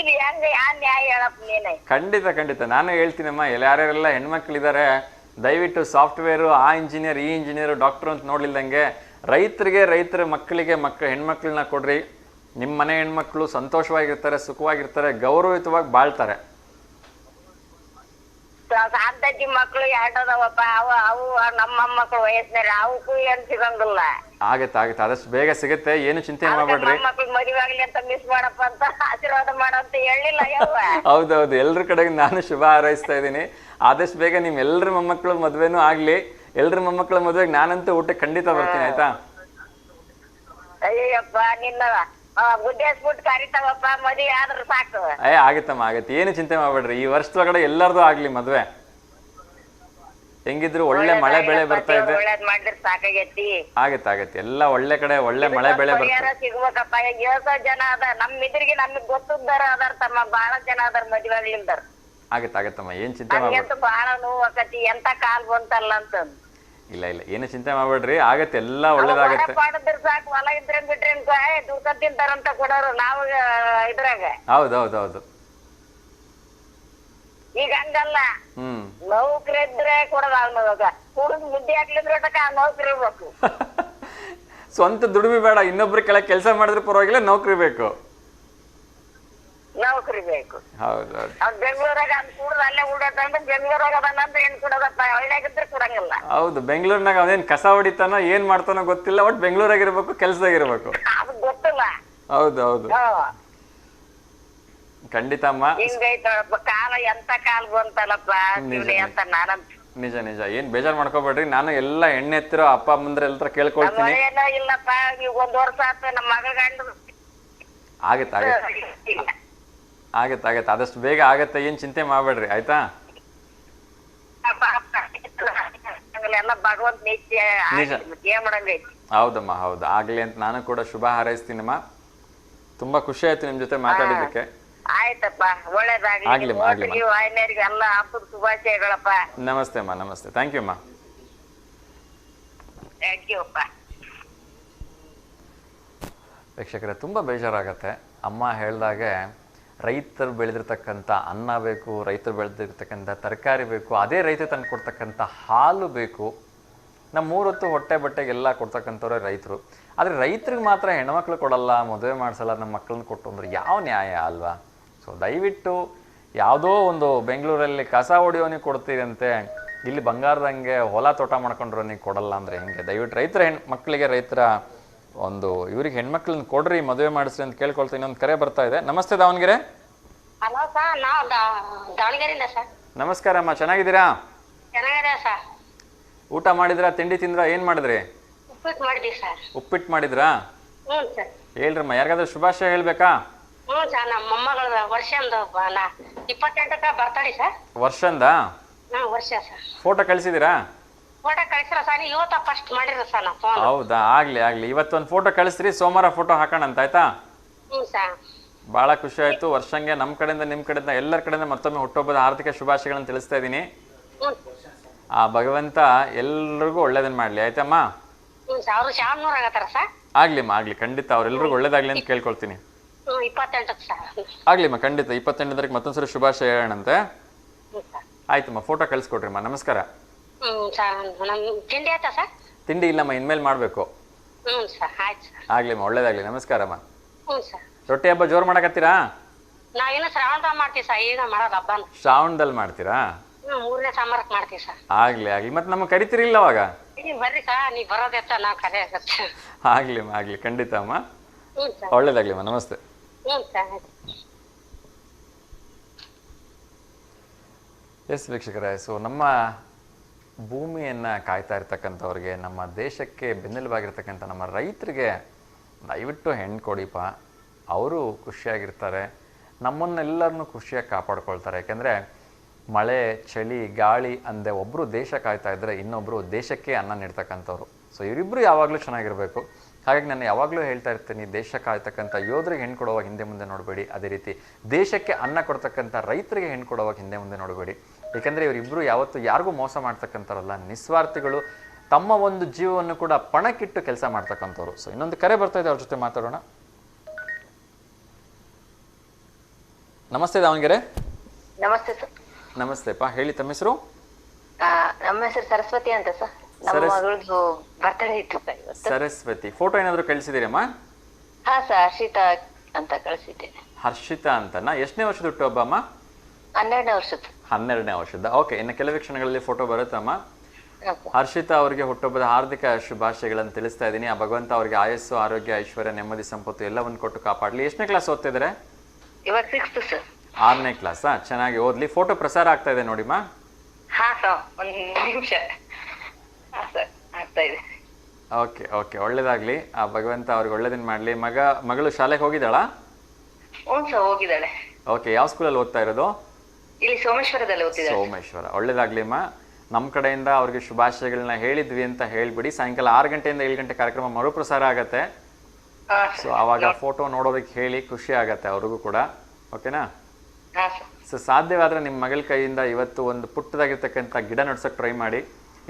ಇದು ಹೆಂಗ ಯಾನ್ ನ್ಯಾಯ ಹೇಳಪ್ಪ ನೀನೆ? ಖಂಡಿತ ನಾನು ಹೇಳ್ತೀನಮ್ಮ. ಯಾರ್ಯಾರೆಲ್ಲ ಹೆಣ್ಮಕ್ಳಿದ್ದಾರೆ, ದಯವಿಟ್ಟು ಸಾಫ್ಟ್ವೇರು, ಆ ಇಂಜಿನಿಯರ್, ಈ ಇಂಜಿನಿಯರ್, ಡಾಕ್ಟರ್ ಅಂತ ನೋಡ್ಲಿಲ್ದಂಗೆ ರೈತರ ಮಕ್ಕಳಿಗೆ ಹೆಣ್ಮಕ್ಳನ್ನ ಕೊಡ್ರಿ. ನಿಮ್ಮ ಮನೆ ಹೆಣ್ಮಕ್ಳು ಸಂತೋಷವಾಗಿರ್ತಾರೆ, ಸುಖವಾಗಿರ್ತಾರೆ, ಗೌರವಯುತವಾಗಿ ಬಾಳ್ತಾರೆ. ಸಾಂತಜ್ಜಿ ಮಕ್ಳು ಎರಡದವಪ್ಪ. ಅವು ನಮ್ಮ ಮೊಮ್ಮಕ್ಳು ವಯಸ್ಸಿನ ಅವಕ್ಕೂ ಏನ್ ಸಿಗಂಗಿಲ್ಲ. ಆಗತ್ತೆ ಆದಷ್ಟು ಬೇಗ ಸಿಗುತ್ತೆ, ಏನು ಚಿಂತೆ ಮಾಡ್ಬೇಡ್ರಿ. ಮಕ್ಳು ಮದುವೆ ಆಗ್ಲಿ ಅಂತ ಮಿಸ್ ಮಾಡಪ್ಪ ಅಂತ ಆಶೀರ್ವಾದ ಮಾಡಂತ ಹೇಳಿಲ್ಲ ಯವ್ವ. ಹೌದೌದು, ಎಲ್ರ ಕಡೆಗೆ ನಾನು ಶುಭ ಹಾರೈಸ್ತಾ ಇದ್ದೀನಿ. ಆದಷ್ಟು ಬೇಗ ನಿಮ್ ಎಲ್ರ ಮೊಮ್ಮಕ್ಳು ಮದ್ವೆನೂ ಆಗ್ಲಿ. ಎಲ್ರ ಮೊಮ್ಮಕ್ಳ ಮದ್ವೆಗೆ ನಾನಂತೂ ಊಟಕ್ಕೆ ಖಂಡಿತ ಬರ್ತೀನಿ ಆಯ್ತಾ? ಅಯ್ಯಪ್ಪ, ನಿನ್ನ ಗುಡ್ಡೇಸ್ಬಿಟ್ಟು ಕರಿತಾವಪ್ಪ, ಮದುವೆ ಆದ್ರೂ ಸಾಕು. ಆಗತ್ತೆ, ಏನು ಚಿಂತೆ ಮಾಡ್ಬೇಡ್ರಿ. ಈ ವರ್ಷದೊಳಗಡೆ ಎಲ್ಲರದು ಆಗ್ಲಿ ಮದ್ವೆ. ಹೆಂಗಿದ್ರು ಒಳ್ಳೆ ಮಳೆ ಬೆಳೆ ಬರ್ತಾ ಇದೆ. ಒಳ್ಳೇದ್ ಮಾಡಿದ್ರೆ ಸಾಕಾಗೈತಿ. ಆಗತ್ತೆ ಎಲ್ಲ ಒಳ್ಳೆ ಕಡೆ ಒಳ್ಳೆ ಮಳೆ ಬೆಳೆ ಪರಿಹಾರ ಬರ್ತದೆ. ಸಿಗ್ಬೇಕಪ್ಪ. ಈಗ ಎಷ್ಟೋ ಜನ ಅದ ನಮ್ ಇದ್ರಿಗೆ ನಮಗ್ ಗೊತ್ತಿದ್ದಾರ ಅದಾರ ತಮ್ಮ, ಬಾಳ ಜನ ಅದಾರ ಮದ್ವೆ ಆಗ್ಲಿಲ್ದಾರ. ಆಗತ್ತಮ್ಮ, ಏನ್ ಚಿಂತೆ ಮಾಡ್ಬೇಡಿ. ನಮ್ಗಂತೂ ಬಾಳ ನೋವು ಆಕತಿ, ಎಂತ ಕಾಲ್ ಬಂತಲ್ಲ ಅಂತಂದ್. ಇಲ್ಲ ಏನು ಚಿಂತೆ ಮಾಡ್ಬೇಡ್ರಿ, ಆಗತ್ತೆ ಎಲ್ಲ ಒಳ್ಳೇದಾಗತ್ತೆ. ಪಾಡದ್ರ ಸಾಕು, ಹೊಲ ಇದ್ರೇನ್ ಬಿಟ್ರೇನ್ ದುಡ್ಕ ತಿಂತಾರಂತ ಕೊಡೋರು ನಾವು ಇದ್ರಾಗ. ಹೌದು. ಈಗ ಹಂಗಲ್ಲ, ಹ್ಮ್ ನೌಕರಿ ಇದ್ರೆ ಕೊಡೋದ ಅವ್ನವಾಗ ಕುಡಿದ್ ಮುದ್ದೆ ಹಾಕ್ಲಿದ್ರೆ ನೌಕರಿ ಇರ್ಬೇಕು. ಸ್ವಂತ ದುಡಿಮೆ ಬೇಡ, ಇನ್ನೊಬ್ರ ಕೆಳಗೆ ಕೆಲಸ ಮಾಡಿದ್ರೆ ಪರವಾಗಿಲ್ಲ, ನೌಕರಿ ಬೇಕು. ನೌಕರಿ ಬೇಕು. ಹೌದು ಅವ್ನ್ ಬೆಂಗ್ಳೂರಾಗ ಅದ್ ಕುಡ್ದು ಅಲ್ಲೇ ಉಡೋದಂದ್ರೆ ಬೆಂಗ್ಳೂರಾಗ ಅದನ್ನಂತ ಏನ್ ಕೊಡೋದಪ್ಪ, ಹಳ್ಳಿಯಾಗಿದ್ರೆ ಕೊಡಂಗಿಲ್ಲ. ಹೌದು, ಬೆಂಗಳೂರಿನಾಗ ಅವನೇನ್ ಕಸ ಹೊಡಿತಾನೋ ಏನ್ ಮಾಡ್ತಾನೋ ಗೊತ್ತಿಲ್ಲ, ಒಟ್ ಬೆಂಗಳೂರಾಗಿರ್ಬೇಕು, ಕೆಲ್ಸದಾಗಿರ್ಬೇಕು. ಅದು ಗೊತ್ತಿಲ್ಲ. ಹೌದು ಖಂಡಿತ ಅಮ್ಮ. ಹಿಂಗೈತಪ್ಪ ಕಾಲ, ಎಂತ ಕಾಲ ಬಂತಲ್ಲಪ್ಪ ಶಿವನೇ ಅಂತ ನಾನಂತ. ನಿಜ ಏನ್ ಬೇಜಾರ್ ಮಾಡ್ಕೋಬೇಡ್ರಿ, ನಾನು ಎಲ್ಲ ಎಣ್ಣೆ ಎತ್ತಿರೋ ಅಪ್ಪ ಅಮ್ಮಂದ್ರೆ ಎಲ್ಲ ಕೇಳ್ಕೊಳ್ತೀನಿ. ಏನೋ ಇಲ್ಲಪ್ಪ, ಈಗ 1 ವರ್ಷ ಆತ ನಮ್ಮ ಮಗಳ ಗಂಡ ಆಗತ್ತೆ ಆದಷ್ಟು ಬೇಗ ಆಗತ್ತೆ, ಏನ್ ಚಿಂತೆ ಮಾಡ್ಬೇಡ್ರಿ ಆಯ್ತಾ. ಎಲ್ಲ ಭಗವಂತ ಏನ್ ಮಾಡಂಗೈತಿ. ಹೌದಮ್ಮ, ಹೌದು, ಆಗ್ಲಿ ಅಂತ ನಾನು ಕೂಡ ಶುಭ ಹಾರೈಸ್ತೀನಮ್ಮ. ತುಂಬಾ ಖುಷಿ ಆಯ್ತು ನಿಮ್ ಜೊತೆ ಮಾತಾಡಿದ್ದಕ್ಕೆ. ಆಯ್ತಪ್ಪ, ಒಳ್ಳೇದಾಗ್ಲಿ. ವಾಹಿನಿಯರಿಗೆ ಎಲ್ಲ ಹಬ್ಬದ ಶುಭಾಶಯಗಳಪ್ಪ. ನಮಸ್ತೆ ಅಮ್ಮ, ನಮಸ್ತೆ. ಥ್ಯಾಂಕ್ ಯು ಅಮ್ಮ. ಥ್ಯಾಂಕ್ ಯು ಅಪ್ಪ. ವೀಕ್ಷಕರೇ, ತುಂಬ ಬೇಜಾರಾಗತ್ತೆ. ಅಮ್ಮ ಹೇಳ್ದಾಗೆ ರೈತರು ಬೆಳೆದಿರ್ತಕ್ಕಂಥ ಅನ್ನ ಬೇಕು, ರೈತರು ಬೆಳೆದಿರ್ತಕ್ಕಂಥ ತರಕಾರಿ ಬೇಕು, ಅದೇ ರೈತ ತಂದು ಕೊಡ್ತಕ್ಕಂಥ ಹಾಲು ಬೇಕು. ನಮ್ಮ 3 ಹೊತ್ತು ಹೊಟ್ಟೆ ಬಟ್ಟೆಗೆಲ್ಲ ಕೊಡ್ತಕ್ಕಂಥವ್ರೆ ರೈತರು. ಆದರೆ ರೈತರಿಗೆ ಮಾತ್ರ ಹೆಣ್ಮಕ್ಳು ಕೊಡಲ್ಲ, ಮದುವೆ ಮಾಡಿಸಲ್ಲ, ನಮ್ಮ ಮಕ್ಕಳನ್ನ ಕೊಟ್ಟು ಅಂದ್ರೆ ಯಾವ ನ್ಯಾಯ ಅಲ್ವಾ? ಸೊ ದಯವಿಟ್ಟು ಯಾವುದೋ ಒಂದು ಬೆಂಗಳೂರಲ್ಲಿ ಕಸ ಹೊಡಿಯೋನಿಗೆ ಕೊಡ್ತೀರಂತೆ, ಇಲ್ಲಿ ಬಂಗಾರದಂಗೆ ಹೊಲ ತೋಟ ಮಾಡ್ಕೊಂಡ್ರೋನಿಗೆ ಕೊಡಲ್ಲ ಅಂದರೆ ಹೆಂಗೆ? ದಯವಿಟ್ಟು ರೈತರ ಮಕ್ಕಳಿಗೆ, ರೈತರ ಒಂದು ಇವ್ರಿಗೆ ಹೆಣ್ಮಕ್ಳನ್ನ ಕೊಡ್ರಿ, ಮದುವೆ ಮಾಡಿಸ್ರಿ ಅಂತ ಕೇಳ್ಕೊಳ್ತೀನಿ. ಇನ್ನೊಂದು ಕರೆ ಬರ್ತಾ ಇದೆ. ನಮಸ್ತೆ ದಾವಣಗೆರೆ. ಹಲೋ ಸರ್, ನಾವು ದಾವಣಗೆರೆಯಿಂದ ಸರ್. ನಮಸ್ಕಾರ ಅಮ್ಮ, ಚೆನ್ನಾಗಿದ್ದೀರಾ? ಚೆನ್ನಾಗಿದೆ ಸರ್. ಊಟ ಮಾಡಿದ್ರಾ, ತಿಂಡಿ ತಿಂದ್ರಾ, ಏನ್ ಮಾಡಿದ್ರಿ? ಉಪ್ಪಿಟ್ಟು ಮಾಡಿದ್ವಿ ಸರ್. ಉಪ್ಪಿಟ್ಟು ಮಾಡಿದ್ರಾ? ಹ್ಞೂ ಸರ್. ಹೇಳ್ರಮ್ಮ, ಯಾರಿಗಾದ್ರೂ ಶುಭಾಶಯ ಹೇಳ್ಬೇಕಾ? ಹ್ಞೂ ಸರ್, ನಮ್ಮ ಮೊಮ್ಮಗಳ ವರ್ಷಂದು 28ಕ್ಕೆ ಬರ್ತಡೆ ಸರ್. ವರ್ಷಂದ? ವರ್ಷ ಸರ್. ಫೋಟೋ ಕಳಿಸಿದ್ದೀರಾ? ಫೋಟೋ ಕಳಿಸಿಲ್ಲ ಸರ್, ಇವತ್ತ ಫಸ್ಟ್ ಮಾಡಿದ್ರು ಸರ್ ನಾವು ಫೋನ್. ಹೌದಾ, ಆಗ್ಲಿ ಇವತ್ತೊಂದು ಫೋಟೋ ಕಳಿಸ್ರಿ, ಸೋಮವಾರ ಫೋಟೋ ಹಾಕೋಣ ಅಂತ, ಆಯ್ತಾ? ಹ್ಞೂ ಸರ್. ಬಹಳ ಖುಷಿ ಆಯ್ತು. ವರ್ಷಂಗೆ ನಮ್ಮ ಕಡೆಯಿಂದ ನಿಮ್ಮ ಕಡೆಯಿಂದ ಎಲ್ಲರ ಕಡೆಯಿಂದ ಮತ್ತೊಮ್ಮೆ ಹುಟ್ಟುಹಬ್ಬದ ಆರ್ಥಿಕ ಶುಭಾಶಯಗಳನ್ನು ತಿಳಿಸ್ತಾ ಇದ್ದೀನಿ. ಆ ಭಗವಂತ ಎಲ್ರಿಗೂ ಒಳ್ಳೇದನ್ನ ಮಾಡ್ಲಿ, ಆಯ್ತಮ್ಮ? ಹ್ಞೂ ಸರ್. ಅವರು ಶಾಮನೂರ್ ಆಗತ್ತಾರ ಸರ್. ಆಗ್ಲಿಮ್ಮ, ಆಗ್ಲಿ, ಖಂಡಿತ ಅವ್ರೆಲ್ರಿಗೂ ಒಳ್ಳೇದಾಗ್ಲಿ ಅಂತ ಕೇಳ್ಕೊಳ್ತೀನಿ. 28ಕ್ಕೆ ಸರ್. ಆಗ್ಲಿಮ್ಮ, ಖಂಡಿತ 28ನೇ ತಾರೀಕು ಮತ್ತೊಂದ್ಸರಿ ಶುಭಾಶಯ ಹೇಳೋಣಂತೆ. ಆಯ್ತಮ್ಮ, ಫೋಟೋ ಕಳಿಸ್ಕೊಡ್ರಿಮ್ಮ. ನಮಸ್ಕಾರ. ತಿಂಡಿ ಆಯ್ತಾ ಸರ್? ತಿಂಡಿ ಇಲ್ಲಮ್ಮ, ಇನ್ಮೇಲೆ ಮಾಡ್ಬೇಕು. ಹ್ಞೂ ಸರ್, ಆಯ್ತು ಸರ್. ಆಗ್ಲಿಮ್ಮ, ಒಳ್ಳೇದಾಗ್ಲಿ. ನಮಸ್ಕಾರಮ್ಮ. ಹ್ಞೂ ಸರ್. ರೊಟ್ಟಿ ಹಬ್ಬ ಜೋರು ಮಾಡಕತ್ತೀರಾ? ನಾವಿನ್ನು ಶ್ರಾವಣದಾಗ ಮಾಡ್ತೀವಿ ಸರ್, ಈಗ ಮಾಡೋದು ಹಬ್ಬನ. ಶ್ರಾವಣದಲ್ಲಿ ಮಾಡ್ತೀರಾ? 3ನೇ ಸೋಮವಾರಕ್ಕೆ ಮಾಡ್ತೀವಿ ಸರ್. ಆಗ್ಲಿ ಮತ್ತೆ ನಮಗೆ ಕರಿತೀರಿಲ್ಲ ಅವಾಗ? ಬರ್ರಿ ಸರ್, ನೀವು ಬರೋದೆತ್ತ ನಾವು ಕರೆ ಆಗತ್ತೆ. ಆಗ್ಲಿಮ್ಮ, ಆಗ್ಲಿ, ಖಂಡಿತ ಅಮ್ಮ. ಹ್ಞೂ ಸರ್. ಒಳ್ಳೇದಾಗ್ಲಿಮ್ಮ, ನಮಸ್ತೆ. ಹ್ಞೂ ಸರ್. ಎಸ್ ವೀಕ್ಷಕರೇ, ಸೊ ನಮ್ಮ ಭೂಮಿಯನ್ನು ಕಾಯ್ತಾ ಇರ್ತಕ್ಕಂಥವ್ರಿಗೆ, ನಮ್ಮ ದೇಶಕ್ಕೆ ಬೆನ್ನೆಲುಬಾಗಿರ್ತಕ್ಕಂಥ ನಮ್ಮ ರೈತರಿಗೆ ದಯವಿಟ್ಟು ಹೆಣ್ಣು ಕೊಡಿಪ. ಅವರು ಖುಷಿಯಾಗಿರ್ತಾರೆ, ನಮ್ಮನ್ನೆಲ್ಲರನ್ನೂ ಖುಷಿಯಾಗಿ ಕಾಪಾಡ್ಕೊಳ್ತಾರೆ. ಯಾಕೆಂದರೆ ಮಳೆ, ಚಳಿ, ಗಾಳಿ ಅಂದೆ ಒಬ್ಬರು ದೇಶ ಕಾಯ್ತಾ ಇದ್ದರೆ ಇನ್ನೊಬ್ಬರು ದೇಶಕ್ಕೆ ಅನ್ನ ನೀಡ್ತಕ್ಕಂಥವ್ರು. ಸೊ ಇವರಿಬ್ಬರು ಯಾವಾಗಲೂ ಚೆನ್ನಾಗಿರಬೇಕು. ಹಾಗಾಗಿ ನಾನು ಯಾವಾಗಲೂ ಹೇಳ್ತಾ ಇರ್ತೀನಿ, ದೇಶ ಕಾಯ್ತಕ್ಕಂಥ ಯೋಧರಿಗೆ ಹೆಣ್ಣು ಕೊಡುವಾಗ ಹಿಂದೆ ಮುಂದೆ ನೋಡಬೇಡಿ. ಅದೇ ರೀತಿ ದೇಶಕ್ಕೆ ಅನ್ನ ಕೊಡ್ತಕ್ಕಂಥ ರೈತರಿಗೆ ಹೆಣ್ಣು ಕೊಡುವಾಗ ಹಿಂದೆ ಮುಂದೆ ನೋಡಬೇಡಿ. ಏಕೆಂದರೆ ಇವರಿಬ್ಬರು ಯಾವತ್ತೂ ಯಾರಿಗೂ ಮೋಸ ಮಾಡ್ತಕ್ಕಂಥವ್ರಲ್ಲ, ನಿಸ್ವಾರ್ಥಿಗಳು, ತಮ್ಮ ಒಂದು ಜೀವವನ್ನು ಕೂಡ ಪಣಕ್ಕಿಟ್ಟು ಕೆಲಸ ಮಾಡ್ತಕ್ಕಂಥವ್ರು. ಸೊ ಇನ್ನೊಂದು ಕರೆ ಬರ್ತಾ ಇದೆ, ಅವ್ರ ಜೊತೆ ಮಾತಾಡೋಣ. ನಮಸ್ತೆ ದಾವಣಗೆರೆ. ನಮಸ್ತೆ ಸರ್. ನಮಸ್ತೆಪ್ಪ, ಹೇಳಿ, ತಮ್ಮ ಹೆಸರು? ನಮ್ಮ ಹೆಸರು ಸರಸ್ವತಿ ಅಂತ ಸರ್. ನಮ್ಮ ಮಗಳದು ಬರ್ತಡೇ ಇತ್ತು ಸರ್ ಇವತ್ತು. ಸರಸ್ವತಿ, ಫೋಟೋ ಏನಾದ್ರು ಕಳಿಸಿದಿರಮ್ಮ? ಹಾ ಸರ್, ಹರ್ಷಿತಾ ಅಂತ ಕಳಿಸಿದ್ದೇನೆ. ಹರ್ಷಿತಾ ಅಂತನಾ? ಎಷ್ಟನೇ ವರ್ಷದ ಹುಟ್ಟುಹಬ್ಬ ಅಮ್ಮ? 12ನೇ ವರ್ಷದ. 12ನೇ ವರ್ಷದ. ಓಕೆ, ಇನ್ನು ಕೆಲವೇ ಕ್ಷಣಗಳಲ್ಲಿ ಫೋಟೋ ಬರುತ್ತಮ್ಮ. ಹರ್ಷಿತಾ ಅವರಿಗೆ ಹುಟ್ಟುಹಬ್ಬದ ಹಾರ್ದಿಕ ಶುಭಾಶಯಗಳನ್ನು ತಿಳಿಸ್ತಾ ಇದ್ದೀನಿ. ಆ ಭಗವಂತ ಅವರಿಗೆ ಆಯಸ್ಸು, ಆರೋಗ್ಯ, ಐಶ್ವರ್ಯ, ನೆಮ್ಮದಿ, ಸಂಪತ್ತು ಎಲ್ಲವನ್ನು ಕೊಟ್ಟು ಕಾಪಾಡಲಿ. ಎಷ್ಟನೇ ಕ್ಲಾಸ್ ಓದ್ತಿದ್ದಾರೆ? ಇವಾಗ 6th ಸರ್. 6ನೇ ಕ್ಲಾಸಾ? ಚೆನ್ನಾಗಿ ಓದ್ಲಿ. ಫೋಟೋ ಪ್ರಸಾರ ಆಗ್ತಾ ಇದೆ ನೋಡಿಮ್ಮ. ಹಾ ಸರ್, ಒಂದು ನಿಮಿಷ. ಹಾ ಸರ್, ಆಗ್ತಾ ಇದೆ. ಓಕೆ ಓಕೆ, ಒಳ್ಳೇದಾಗ್ಲಿ. ಆ ಭಗವಂತ ಅವ್ರಿಗೆ ಒಳ್ಳೇದನ್ನ ಮಾಡಲಿ. ಮಗಳು ಶಾಲೆಗೆ ಹೋಗಿದ್ದಾಳಾ? ಹ್ಞೂ ಸರ್, ಹೋಗಿದ್ದಾಳೆ. ಓಕೆ, ಯಾವ ಸ್ಕೂಲಲ್ಲಿ ಓದ್ತಾ ಇರೋದು? ಇಲ್ಲಿ ಸೋಮೇಶ್ವರದಲ್ಲಿ ಓದ್ತಿದ್ದಾಳೆ. ಸೋಮೇಶ್ವರ, ಒಳ್ಳೇದಾಗ್ಲಿ ಅಮ್ಮ. ನಮ್ಮ ಕಡೆಯಿಂದ ಅವ್ರಿಗೆ ಶುಭಾಶಯಗಳನ್ನ ಹೇಳಿದ್ವಿ ಅಂತ ಹೇಳ್ಬಿಡಿ. ಸಾಯಂಕಾಲ 6 ಗಂಟೆಯಿಂದ 7 ಗಂಟೆ ಕಾರ್ಯಕ್ರಮ ಮರುಪ್ರಸಾರ ಆಗತ್ತೆ. ಸೊ ಆವಾಗ ಫೋಟೋ ನೋಡೋದಕ್ಕೆ ಹೇಳಿ, ಖುಷಿ ಆಗತ್ತೆ ಅವ್ರಿಗೂ ಕೂಡ. ಓಕೆನಾ? ಸೊ ಸಾಧ್ಯವಾದರೆ ನಿಮ್ಮ ಮಗಳ ಕೈಯಿಂದ ಇವತ್ತು ಒಂದು ಪುಟ್ಟದಾಗಿರ್ತಕ್ಕಂಥ ಗಿಡ ನಡ್ಸೋಕೆ ಟ್ರೈ ಮಾಡಿ.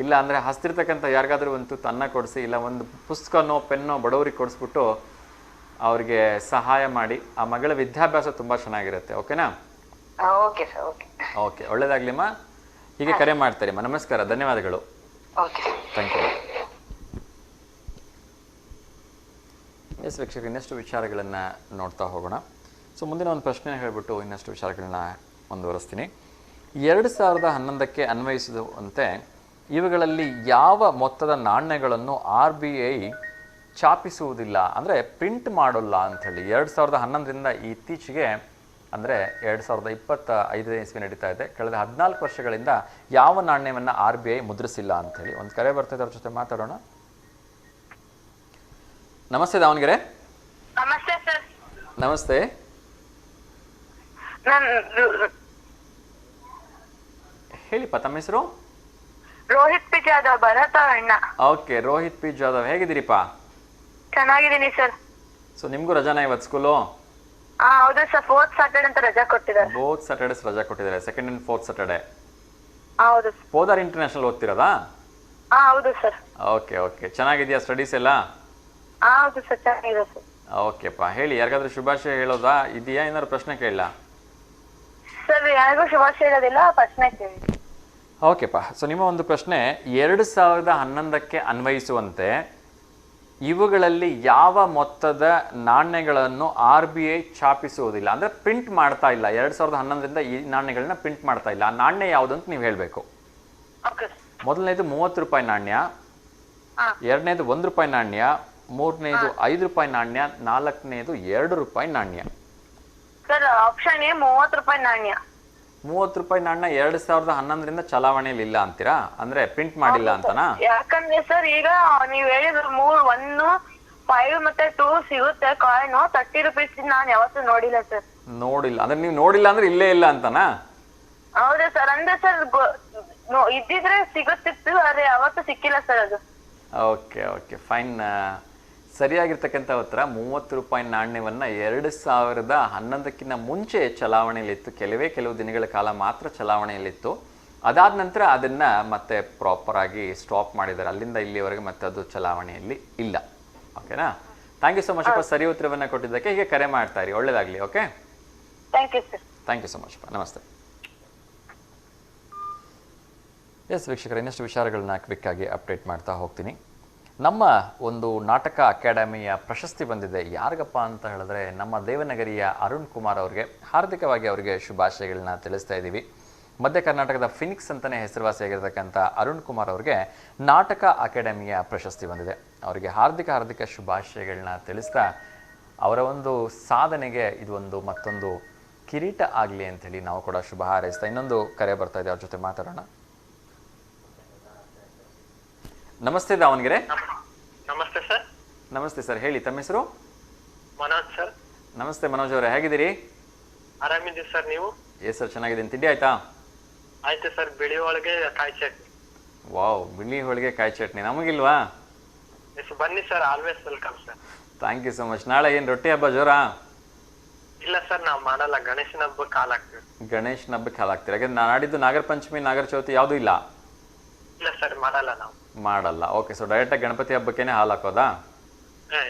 ಇಲ್ಲ ಅಂದರೆ ಹಸ್ತಿರ್ತಕ್ಕಂಥ ಯಾರಿಗಾದ್ರೂ ಒಂದು ತುತ್ತು ಅನ್ನ ಕೊಡಿಸಿ, ಇಲ್ಲ ಒಂದು ಪುಸ್ತಕನೋ ಪೆನ್ನೋ ಬಡವರಿಗೆ ಕೊಡಿಸ್ಬಿಟ್ಟು ಅವ್ರಿಗೆ ಸಹಾಯ ಮಾಡಿ. ಆ ಮಗಳ ವಿದ್ಯಾಭ್ಯಾಸ ತುಂಬ ಚೆನ್ನಾಗಿರುತ್ತೆ. ಓಕೆನಾ? Okay sir. ಓಕೆ ಓಕೆ, ಒಳ್ಳೇದಾಗ್ಲಿಮ್ಮ. ಹೀಗೆ ಕರೆ ಮಾಡ್ತಾರಿಮ್ಮ. ನಮಸ್ಕಾರ, ಧನ್ಯವಾದಗಳು. Okay thank you. ಎಸ್ ವೀಕ್ಷಕರು, ಇನ್ನಷ್ಟು ವಿಚಾರಗಳನ್ನು ನೋಡ್ತಾ ಹೋಗೋಣ. ಸೊ ಮುಂದಿನ ಒಂದು ಪ್ರಶ್ನೆ ಹೇಳಿಬಿಟ್ಟು ಇನ್ನಷ್ಟು ವಿಚಾರಗಳನ್ನ ಮುಂದುವರಿಸ್ತೀನಿ. 2011ಕ್ಕೆ ಅನ್ವಯಿಸುವಂತೆ ಇವುಗಳಲ್ಲಿ ಯಾವ ಮೊತ್ತದ ನಾಣ್ಯಗಳನ್ನು RBI ಛಾಪಿಸುವುದಿಲ್ಲ, ಅಂದರೆ ಪ್ರಿಂಟ್ ಮಾಡೋಲ್ಲ ಅಂಥೇಳಿ 2011ರಿಂದ ಇತ್ತೀಚೆಗೆ, ಅಂದರೆ 2025 ಇಸ್ವಿ ನಡೀತಾ ಇದೆ, ಕಳೆದ 14 ವರ್ಷಗಳಿಂದ ಯಾವ ನಾಣ್ಯವನ್ನು RBI ಮುದ್ರಿಸಿಲ್ಲ ಅಂಥೇಳಿ. ಒಂದು ಕರೆ ಬರ್ತಿದೆ, ಅವ್ರ ಜೊತೆ ಮಾತಾಡೋಣ. ನಮಸ್ತೆ ದಾವಣಗೆರೆ. ನಮಸ್ತೆ ಸರ್. ನಮಸ್ತೆ. ಹೇಳಿಪ್ಪ, ತಮ್ಮ ಹೆಸರು? ರೋಹಿತ್ ಪಿ ಜಾಧವ್, ಭರತ ಅಣ್ಣ. ಓಕೆ, ರೋಹಿತ್ ಪಿ ಜಾಧವ್, ಹೇಗಿದ್ದೀರಿಪ್ಪ? ಚೆನ್ನಾಗಿದ್ದೀನಿ ಸರ್. ಸೊ ನಿಮಗೂ ರಜಾನ ಇವತ್ತು ಸ್ಕೂಲು? ಹೌದು ಸರ್, 4th ಸ್ಯಾಟರ್ಡೆ ಅಂತ ರಜಾ ಕೊಟ್ಟಿದ್ದಾರೆ. ಬೋತ್ ಸ್ಯಾಟರ್ಡೇಸ್ ರಜಾ ಕೊಟ್ಟಿದ್ದಾರೆ, 2nd and 4th ಸ್ಯಾಟರ್ಡೆ. ಹೌದು ಸರ್. ಪೋದಾರ್ ಇಂಟರ್ನ್ಯಾಷನಲ್ ಓದ್ತಿರೋದಾ? ಹೌದು ಸರ್. ಓಕೆ ಓಕೆ, ಚೆನ್ನಾಗಿದೆಯಾ ಸ್ಟಡೀಸ್ ಎಲ್ಲ? ಹೌದು ಸರ್, ಚೆನ್ನಾಗಿದೆ ಸರ್. ಓಕೆಪ್ಪ, ಹೇಳಿ. ಯಾರಿಗಾದ್ರೂ ಶುಭಾಶಯ ಹೇಳೋದಾ ಇದೆಯಾ? ಏನಾದ್ರು ಪ್ರಶ್ನೆ ಕೇಳಲ್ಲ? ಸರ್ ಯಾರಿಗೂ ಶುಭಾಶಯ ಹೇಳೋದಿಲ್ಲ, ಪ್ರಶ್ನೆ ಕೇಳಿ. ಓಕೆಪ್ಪ. ಸೊ ನಿಮ್ಮ ಒಂದು ಪ್ರಶ್ನೆ, 2011ಕ್ಕೆ ಅನ್ವಯಿಸುವಂತೆ ಇವುಗಳಲ್ಲಿ ಯಾವ ಮೊತ್ತದ ನಾಣ್ಯಗಳನ್ನು RBI ಛಾಪಿಸುವುದಿಲ್ಲ, ಅಂದರೆ ಪ್ರಿಂಟ್ ಮಾಡ್ತಾ ಇಲ್ಲ. 2011ರಿಂದ ಈ ನಾಣ್ಯಗಳನ್ನ ಪ್ರಿಂಟ್ ಮಾಡ್ತಾ ಇಲ್ಲ. ಆ ನಾಣ್ಯ ಯಾವುದು ಅಂತ ನೀವು ಹೇಳಬೇಕು. ಮೊದಲನೇದು 30 ರೂಪಾಯಿ ನಾಣ್ಯ, ಎರಡನೇದು 1 ರೂಪಾಯಿ ನಾಣ್ಯ, ಮೂರನೇದು 5 ರೂಪಾಯಿ ನಾಣ್ಯ, ನಾಲ್ಕನೇದು 2 ರೂಪಾಯಿ ನಾಣ್ಯ. ಸರ್ ಆಪ್ಷನ್ ಎ 30 ರೂಪಾಯಿ ನಾಣ್ಯ. 30 ರೂಪಾಯಿ ನಾಣ್ಯ 2011ರಿಂದ ಚಲಾವಣೆಯಲ್ಲಿ ಇಲ್ಲ ಅಂತೀರಾ? ಅಂದ್ರೆ ಪ್ರಿಂಟ್ ಮಾಡಿಲ್ಲ ಅಂತನಾ? ಯಾಕಂದ್ರೆ ಸರ್ ಈಗ ನೀವ್ ಹೇಳಿದ್ರು 3, 1, 5 ಮತ್ತೆ 2 ಸಿಗುತ್ತೆ ಕಾಯಿನ್. 30 ರುಪೀಸ್ ನಾನು ಯಾವತ್ತೂ ನೋಡಿಲ್ಲ ಸರ್. ನೋಡಿಲ್ಲ ಅಂದ್ರೆ ನೀವು ನೋಡಿಲ್ಲ ಅಂದ್ರೆ ಇಲ್ಲೇ ಇಲ್ಲ ಅಂತನಾ? ಹೌದಾ ಸರ್? ಅಂದ್ರೆ ಸರ್ ಇದ್ದಿದ್ರೆ ಸಿಗುತ್ತಿತ್ತು, ಆದ್ರೆ ಯಾವತ್ತೂ ಸಿಕ್ಕಿಲ್ಲ ಸರ್ ಅದು. Okay okay, fine. ಸರಿಯಾಗಿರ್ತಕ್ಕಂಥ ಉತ್ತರ 30 ರೂಪಾಯಿ ನಾಣ್ಯವನ್ನ 2011ಕ್ಕಿಂತ ಮುಂಚೆ ಚಲಾವಣೆಯಲ್ಲಿತ್ತು. ಕೆಲವು ದಿನಗಳ ಕಾಲ ಮಾತ್ರ ಚಲಾವಣೆಯಲ್ಲಿತ್ತು. ಅದಾದ ನಂತರ ಅದನ್ನ ಮತ್ತೆ ಪ್ರಾಪರ್ ಆಗಿ ಸ್ಟಾಪ್ ಮಾಡಿದ್ದಾರೆ. ಅಲ್ಲಿಂದ ಇಲ್ಲಿವರೆಗೆ ಮತ್ತೆ ಅದು ಚಲಾವಣೆಯಲ್ಲಿ ಇಲ್ಲ. ಓಕೆನಾ? ಥ್ಯಾಂಕ್ ಯು ಸೊ ಮಚ್ ಅಪ್ಪ, ಸರಿ ಉತ್ತರವನ್ನ ಕೊಟ್ಟಿದ್ದಕ್ಕೆ. ಹೀಗೆ ಕರೆ ಮಾಡ್ತಾ ಇರಿ, ಒಳ್ಳೇದಾಗ್ಲಿ. Okay, thank you sir. Thank you so much ಅಪ್ಪ. ನಮಸ್ತೆ. ಎಸ್ ವೀಕ್ಷಕರೇ, ಇನ್ನಷ್ಟು ವಿಚಾರಗಳನ್ನ ಕ್ವಿಕ್ ಆಗಿ ಅಪ್ಡೇಟ್ ಮಾಡ್ತಾ ಹೋಗ್ತೀನಿ. ನಮ್ಮ ಒಂದು ನಾಟಕ ಅಕಾಡೆಮಿಯ ಪ್ರಶಸ್ತಿ ಬಂದಿದೆ. ಯಾರಿಗಪ್ಪ ಅಂತ ಹೇಳಿದ್ರೆ ನಮ್ಮ ದೇವನಗರಿಯ ಅರುಣ್ ಕುಮಾರ್ ಅವರಿಗೆ ಹಾರ್ದಿಕವಾಗಿ ಅವರಿಗೆ ಶುಭಾಶಯಗಳನ್ನ ತಿಳಿಸ್ತಾ ಇದ್ದೀವಿ. ಮಧ್ಯ ಕರ್ನಾಟಕದ ಫಿನಿಕ್ಸ್ ಅಂತಲೇ ಹೆಸರುವಾಸಿಯಾಗಿರ್ತಕ್ಕಂಥ ಅರುಣ್ ಕುಮಾರ್ ಅವರಿಗೆ ನಾಟಕ ಅಕಾಡೆಮಿಯ ಪ್ರಶಸ್ತಿ ಬಂದಿದೆ. ಅವರಿಗೆ ಹಾರ್ದಿಕ ಶುಭಾಶಯಗಳನ್ನ ತಿಳಿಸ್ತಾ ಅವರ ಒಂದು ಸಾಧನೆಗೆ ಇದು ಒಂದು ಮತ್ತೊಂದು ಕಿರೀಟ ಆಗಲಿ ಅಂಥೇಳಿ ನಾವು ಕೂಡ ಶುಭ ಹಾರೈಸ್ತಾ ಇನ್ನೊಂದು ಕರೆ ಬರ್ತಾ ಇದೆ, ಅವ್ರ ಜೊತೆ ಮಾತಾಡೋಣ. ನಮಸ್ತೆ ದಾವಣಗೆರೆ. ನಮಸ್ತೆ ಸರ್. ನಮಸ್ತೆ ಸರ್, ಹೇಳಿ. ತಮ್ಮ ಹೆಸರು? ಮನೋಜ್ ಸರ್. ನಮಸ್ತೆ ಮನೋಜ್ ಅವರೇ, ಹೇಗಿದ್ದೀರಿ? ಆರಾಮಿದ್ದೀವಿ ಸರ್, ನೀವು? ಎಸ್ ಸರ್, ಚೆನ್ನಾಗಿದ್ದೀನಿ. ತಿಂಡಿ ಆಯ್ತಾ? ಆಯ್ತು ಸರ್, ಬಿಳಿ ಒಳಗೆ ಕಾಯಿ ಚಟ್ನಿ. ವಾವ್, ಬಿಳಿ ಹೋಳಿಗೆ ಕಾಯಿ ಚಟ್ನಿ. ನಮಗಿಲ್ವಾ? ಎಸ್, ಬನ್ನಿ sir, always welcome sir. Thank you so much. ನಾಳೆ ಏನು ರೊಟ್ಟಿ ಹಬ್ಬ ಜೋರಾ? ಇಲ್ಲ ಸರ್, ನಾವು ಮಾಡಲ್ಲ. ಗಣೇಶನ ಹಬ್ಬಕ್ಕೆ ಹಾಲು ಹಾಕ್ತೀವಿ. ಗಣೇಶನ ಹಬ್ಬಕ್ಕೆ ಹಾಲು ಹಾಕ್ತೀರಾ? ಯಾಕಂದ್ರೆ ನಾಡಿದ್ದು ನಾಗರ ಪಂಚಮಿ, ನಾಗರ ಚೌತಿ ಯಾವುದೂ ಇಲ್ಲ? ಇಲ್ಲ ಸರ್, ಮಾಡಲ್ಲ ನಾವು. ಮಾಡಲ್ಲ. ಓಕೆ, ಸೊ ಡೈರೆಕ್ಟಾಗಿ ಗಣಪತಿ ಹಬ್ಬಕ್ಕೇನೆ ಹಾಲು ಹಾಕೋದಾ?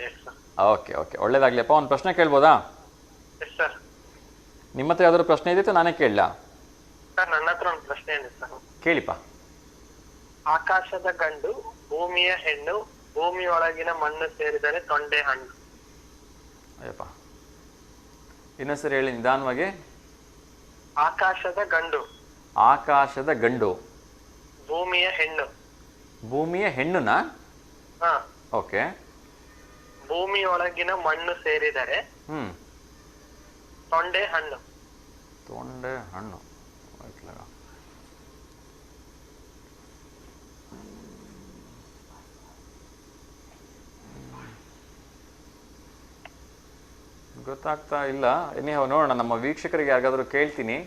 Yes sir. ಓಕೆ ಓಕೆ, ಒಳ್ಳೇದಾಗ್ಲಿಪ್ಪ. ಒಂದು ಪ್ರಶ್ನೆ ಕೇಳ್ಬೋದಾ? Yes sir. ನಿಮ್ಮ ಹತ್ರ ಯಾವ್ದಾದ್ರು ಪ್ರಶ್ನೆ ಇದ್ದಿತ್ತು, ನಾನೇ ಕೇಳಲಾ? ಸರ್, ನನ್ನ ಹತ್ರ ಒಂದು ಪ್ರಶ್ನೆ ಇದೆ ಸರ್. ಕೇಳಿಪ್ಪ. ಆಕಾಶದ ಗಂಡು, ಭೂಮಿಯ ಹೆಣ್ಣು, ಭೂಮಿಯೊಳಗಿನ ಮಣ್ಣು ಸೇರಿದರೆ ತೊಂಡೆ ಹಣ್ಣು. ಅಯ್ಯಪ್ಪ, ಇನ್ನೊಂದ್ಸರಿ ಹೇಳಿ ನಿಧಾನವಾಗಿ. ಆಕಾಶದ ಗಂಡು. ಆಕಾಶದ ಗಂಡು. ಭೂಮಿಯ ಹೆಣ್ಣು. ಭೂಮಿಯ ಹೆಣ್ಣುನಾ? ಹಾ. ಓಕೆ. ಭೂಮಿಯೊಳಗಿನ ಮಣ್ಣು ಸೇರಿದರೆ ತೊಂಡೆ ಹಣ್ಣು. ತೊಂಡೆ ಹಣ್ಣು. ಗೊತ್ತಾಗ್ತಾ ಇಲ್ಲ. ನೋಡೋಣ, ನಮ್ಮ ವೀಕ್ಷಕರಿಗೆ ಯಾರಿಗಾದ್ರೂ ಕೇಳ್ತೀನಿ.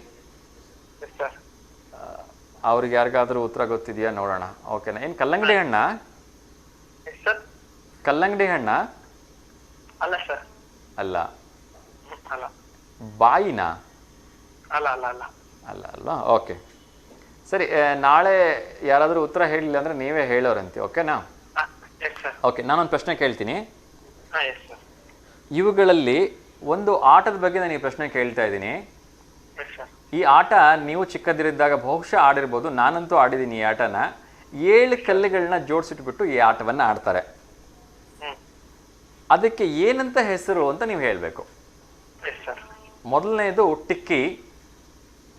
ಅವ್ರಿಗೆ ಯಾರಿಗಾದ್ರೂ ಉತ್ತರ ಗೊತ್ತಿದೆಯಾ ನೋಡೋಣ. ಓಕೆನಾ? ಏನು ಕಲ್ಲಂಗಡಿ ಹಣ್ಣ? ಸರ್ ಕಲ್ಲಂಗಡಿ ಹಣ್ಣ ಅಲ್ಲ ಸರ್. ಅಲ್ಲ. ಅಲ್ಲ ಬಾಯಿನಾ? ಅಲ್ಲ ಅಲ್ಲ ಅಲ್ಲ ಅಲ್ಲ ಅಲ್ವಾ? ಓಕೆ ಸರಿ. ನಾಳೆ ಯಾರಾದರೂ ಉತ್ತರ ಹೇಳಿಲ್ಲ ಅಂದರೆ ನೀವೇ ಹೇಳೋರಂತೆ. ಓಕೆನಾ? S sir. ಓಕೆ, ನಾನೊಂದು ಪ್ರಶ್ನೆ ಕೇಳ್ತೀನಿ. ಹಾಂ ಎಸ್ ಸರ್. ಇವುಗಳಲ್ಲಿ ಒಂದು ಆಟದ ಬಗ್ಗೆ ನಾನು ಈ ಪ್ರಶ್ನೆ ಕೇಳ್ತಾ ಇದ್ದೀನಿ. Yes sir. ಈ ಆಟ ನೀವು ಚಿಕ್ಕದಿರಿದ್ದಾಗ ಬಹುಶಃ ಆಡಿರ್ಬೋದು, ನಾನಂತೂ ಆಡಿದ್ದೀನಿ ಈ ಆಟನ. 7 ಕಲ್ಲುಗಳನ್ನ ಜೋಡಿಸಿಟ್ಬಿಟ್ಟು ಈ ಆಟವನ್ನು ಆಡ್ತಾರೆ. ಅದಕ್ಕೆ ಏನಂತ ಹೆಸರು ಅಂತ ನೀವು ಹೇಳಬೇಕು. Yes sir. ಮೊದಲನೇದು ಟಿಕ್ಕಿ,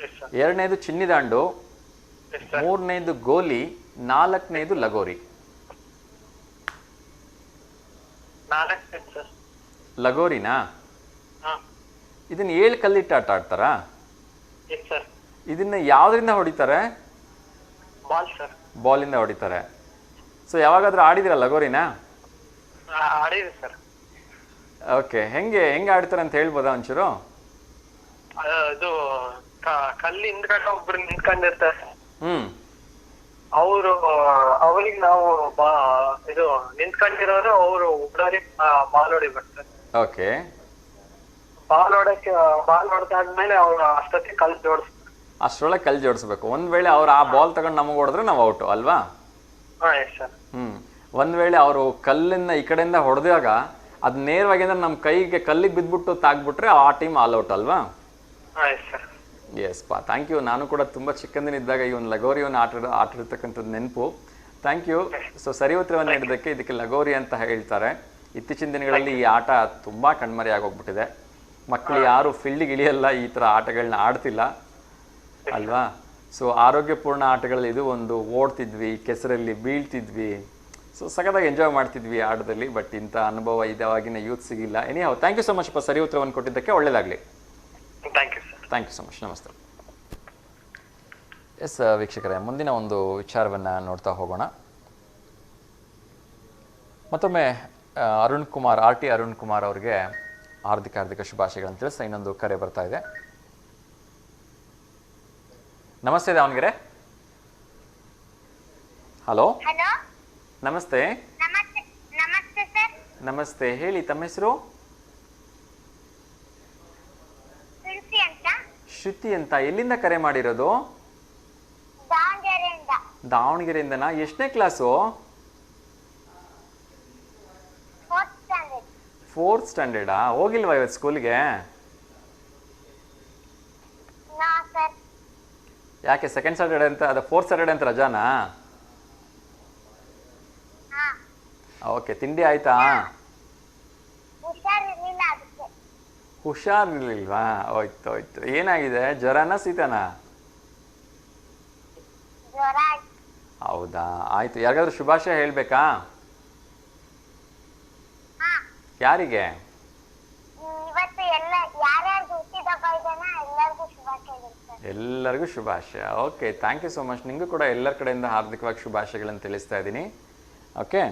ಎಸ್ ಸರ್. ಎರಡನೇದು ಚಿನ್ನಿದಾಂಡು, ಎಸ್ ಸರ್. ಮೂರನೇದು ಗೋಲಿ, ನಾಲ್ಕನೇದು ಲಗೋರಿ. 4 ಸರ್. ಲಗೋರಿನಾ? ಹಾಂ ಇದನ್ನ 7 ಕಲ್ಲಿಟ್ಟು ಆಟ ಆಡ್ತಾರಾ? Yes sir. ಇದನ್ನ ಯಾವುದರಿಂದ ಹೊಡಿತಾರೆ? Ball sir. ಬಾಲಿಂದ ಹೊಡಿತಾರೆ. ಸೊ ಯಾವಾಗಾದ್ರೂ ಆಡಿದಿರ ಲಗೋರಿನ? ಆಡಿದೆ ಸರ್. ಓಕೆ, ಹೆಂಗೆ ಆಡ್ತಾರೆ ಅಂತ ಹೇಳ್ಬೋದಾ ಒಂಚೂರು? ಇದು ಕಲ್ಲಿ ಹಿಂದ್ಗಡೆ ಒಬ್ರು ನಿಂತ್ಕೊಂಡಿರ್ತಾರೆ. ಹ್ಮ್. ಅವ್ರಿಗೆ ನಾವು ಇದು ನಿಂತ್ಕೊಂಡಿರೋರು ಅವರು ಒಬ್ಬರಿಗೆ ಬಾಲ್ ಹೊಡಿ ಬರ್ತಾರೆ. ಓಕೆ. ಬಾಲ್ ಹೊಡೆದಾದ್ಮೇಲೆ ಅವ್ರು ಅಷ್ಟೊತ್ತಿಗೆ ಕಲ್ಲು ಜೋಡಿಸ್ತಾರೆ. ಅಷ್ಟರೊಳಗೆ ಕಲ್ಲು ಜೋಡಿಸ್ಬೇಕು. ಒಂದ್ ವೇಳೆ ಅವ್ರು ಆ ಬಾಲ್ ತಗೊಂಡು ನಮಗೆ ಹೊಡೆದ್ರೆ ನಾವು ಔಟು ಅಲ್ವಾ? ಹಾಂ ಎಸ್ ಸರ್. ಒಂದ್ ವೇಳೆ ಅವರು ಕಲ್ಲಿನ ಈ ಕಡೆಯಿಂದ ಹೊಡೆದಾಗ ಅದು ನೇರವಾಗಿ ಅಂದ್ರೆ ನಮ್ಮ ಕೈಗೆ ಕಲ್ಲಿಗೆ ಬಿದ್ದುಬಿಟ್ಟು ತಾಗ್ಬಿಟ್ರೆ ಆ ಟೀಮ್ ಆಲ್ ಔಟ್ ಅಲ್ವಾ? ಹಾಂ ಎಸ್ ಸರ್. ಎಸ್ ಪಾ, ಥ್ಯಾಂಕ್ ಯು. ನಾನು ಕೂಡ ತುಂಬ ಚಿಕ್ಕಂದಿನಿದ್ದಾಗ ಈ ಒಂದು ಲಗೋರಿಯನ್ನು ಆಟಿರ್ತಕ್ಕಂಥದ್ದು ನೆನಪು. Thank you. ಸೊ ಸರಿ ಉತ್ತರವನ್ನು ನೀಡಿದ್ದಕ್ಕೆ. ಇದಕ್ಕೆ ಲಗೋರಿ ಅಂತ ಹೇಳ್ತಾರೆ. ಇತ್ತೀಚಿನ ದಿನಗಳಲ್ಲಿ ಈ ಆಟ ತುಂಬ ಕಣ್ಮರೆ ಆಗೋಗ್ಬಿಟ್ಟಿದೆ. ಮಕ್ಕಳು ಯಾರು ಫೀಲ್ಡಿಗೆ ಇಳಿಯಲ್ಲ, ಈ ಥರ ಆಟಗಳನ್ನ ಆಡ್ತಿಲ್ಲ ಅಲ್ವಾ? ಸೊ ಆರೋಗ್ಯಪೂರ್ಣ ಆಟಗಳಲ್ಲಿ ಇದು ಒಂದು. ಓಡ್ತಿದ್ವಿ, ಕೆಸರಲ್ಲಿ ಬೀಳ್ತಿದ್ವಿ, ಸೊ ಸಖತ್ತಾಗಿ ಎಂಜಾಯ್ ಮಾಡ್ತಿದ್ವಿ ಆಟದಲ್ಲಿ. ಬಟ್ ಇಂಥ ಅನುಭವ ಇದಾವಾಗಿನ ಯೂತ್ ಸಿಗಿಲ್ಲ. Anyhow, thank you so much ಸರಿ ಉತ್ತರವನ್ನು ಕೊಟ್ಟಿದ್ದಕ್ಕೆ. ಒಳ್ಳೆಯದಾಗಲಿ. Thank you sir. Thank you so much. ನಮಸ್ತೆ. ಎಸ್ ವೀಕ್ಷಕರೇ, ಮುಂದಿನ ಒಂದು ವಿಚಾರವನ್ನು ನೋಡ್ತಾ ಹೋಗೋಣ. ಮತ್ತೊಮ್ಮೆ ಅರುಣ್ ಕುಮಾರ್, RT ಅರುಣ್ ಕುಮಾರ್ ಅವರಿಗೆ ಹಾರ್ದಿಕ ಶುಭಾಶಯಗಳನ್ನು ತಿಳಿಸ್ತಾ ಇನ್ನೊಂದು ಕರೆ ಬರ್ತಾ ಇದೆ. ನಮಸ್ತೆ ದಾವಣಗೆರೆ. ಹಲೋ, ಹಲೋ, ನಮಸ್ತೆ. ನಮಸ್ತೆ ಸರ್. ನಮಸ್ತೆ, ಹೇಳಿ ತಮ್ಮ ಹೆಸರು? ತುಳಸಿ ಅಂತ. ಶ್ರುತಿ ಅಂತ. ಎಲ್ಲಿಂದ ಕರೆ ಮಾಡಿರೋದು? ದಾವಣಗೆರೆಯಿಂದ. ದಾವಣಗೆರೆಯಿಂದನಾ? ಎಷ್ಟನೇ ಕ್ಲಾಸು? 4th standard. 4th ಸ್ಟ್ಯಾಂಡರ್ಡಾ? ಹೋಗಿಲ್ವಾ ಇವತ್ತು ಸ್ಕೂಲಿಗೆ? ನಾ ಸರ್. ಯಾಕೆ ಸೆಕೆಂಡ್ ಸ್ಯಾಟರ್ಡೆ ಅಂತ, ಅದು 4th ಸ್ಯಾಟರ್ಡೆ ಅಂತ ರಜಾನಾ? ಹಾ, ಓಕೆ, ತಿಂಡಿ ಆಯ್ತಾ? ಹುಷಾರಿರ್ಲಿಲ್ಲ ಅದಕ್ಕೆ. ಹುಷಾರಿರ್ಲಿಲ್ವಾ? ಹೋಯ್ತು. ಏನಾಗಿದೆ? ಜ್ವರನಾ ಶೀತನಾ? ಜ್ವರ. ಹೌದಾ, ಆಯ್ತು. ಯಾರಿಗಾದ್ರೂ ಶುಭಾಶಯ ಹೇಳ್ಬೇಕಾ? ಹಾ, ಯಾರಿಗೆ? ಇವತ್ತು ಯಾರ್ಯಾರ್ದು ಹುಟ್ಟಿದಬ್ಬ ಇದೆನಾ ಎಲ್ಲರಿಗೂ ಶುಭಾಶಯಗಳು ಸರ್. ಎಲ್ಲರಿಗೂ ಶುಭಾಶಯ. Okay, thank you so much. ನಿಮಗೂ ಕೂಡ ಎಲ್ಲರ ಕಡೆಯಿಂದ ಹಾರ್ದಿಕವಾಗಿ ಶುಭಾಶಯಗಳನ್ನು ತಿಳಿಸ್ತಾ ಇದ್ದೀನಿ. Okay,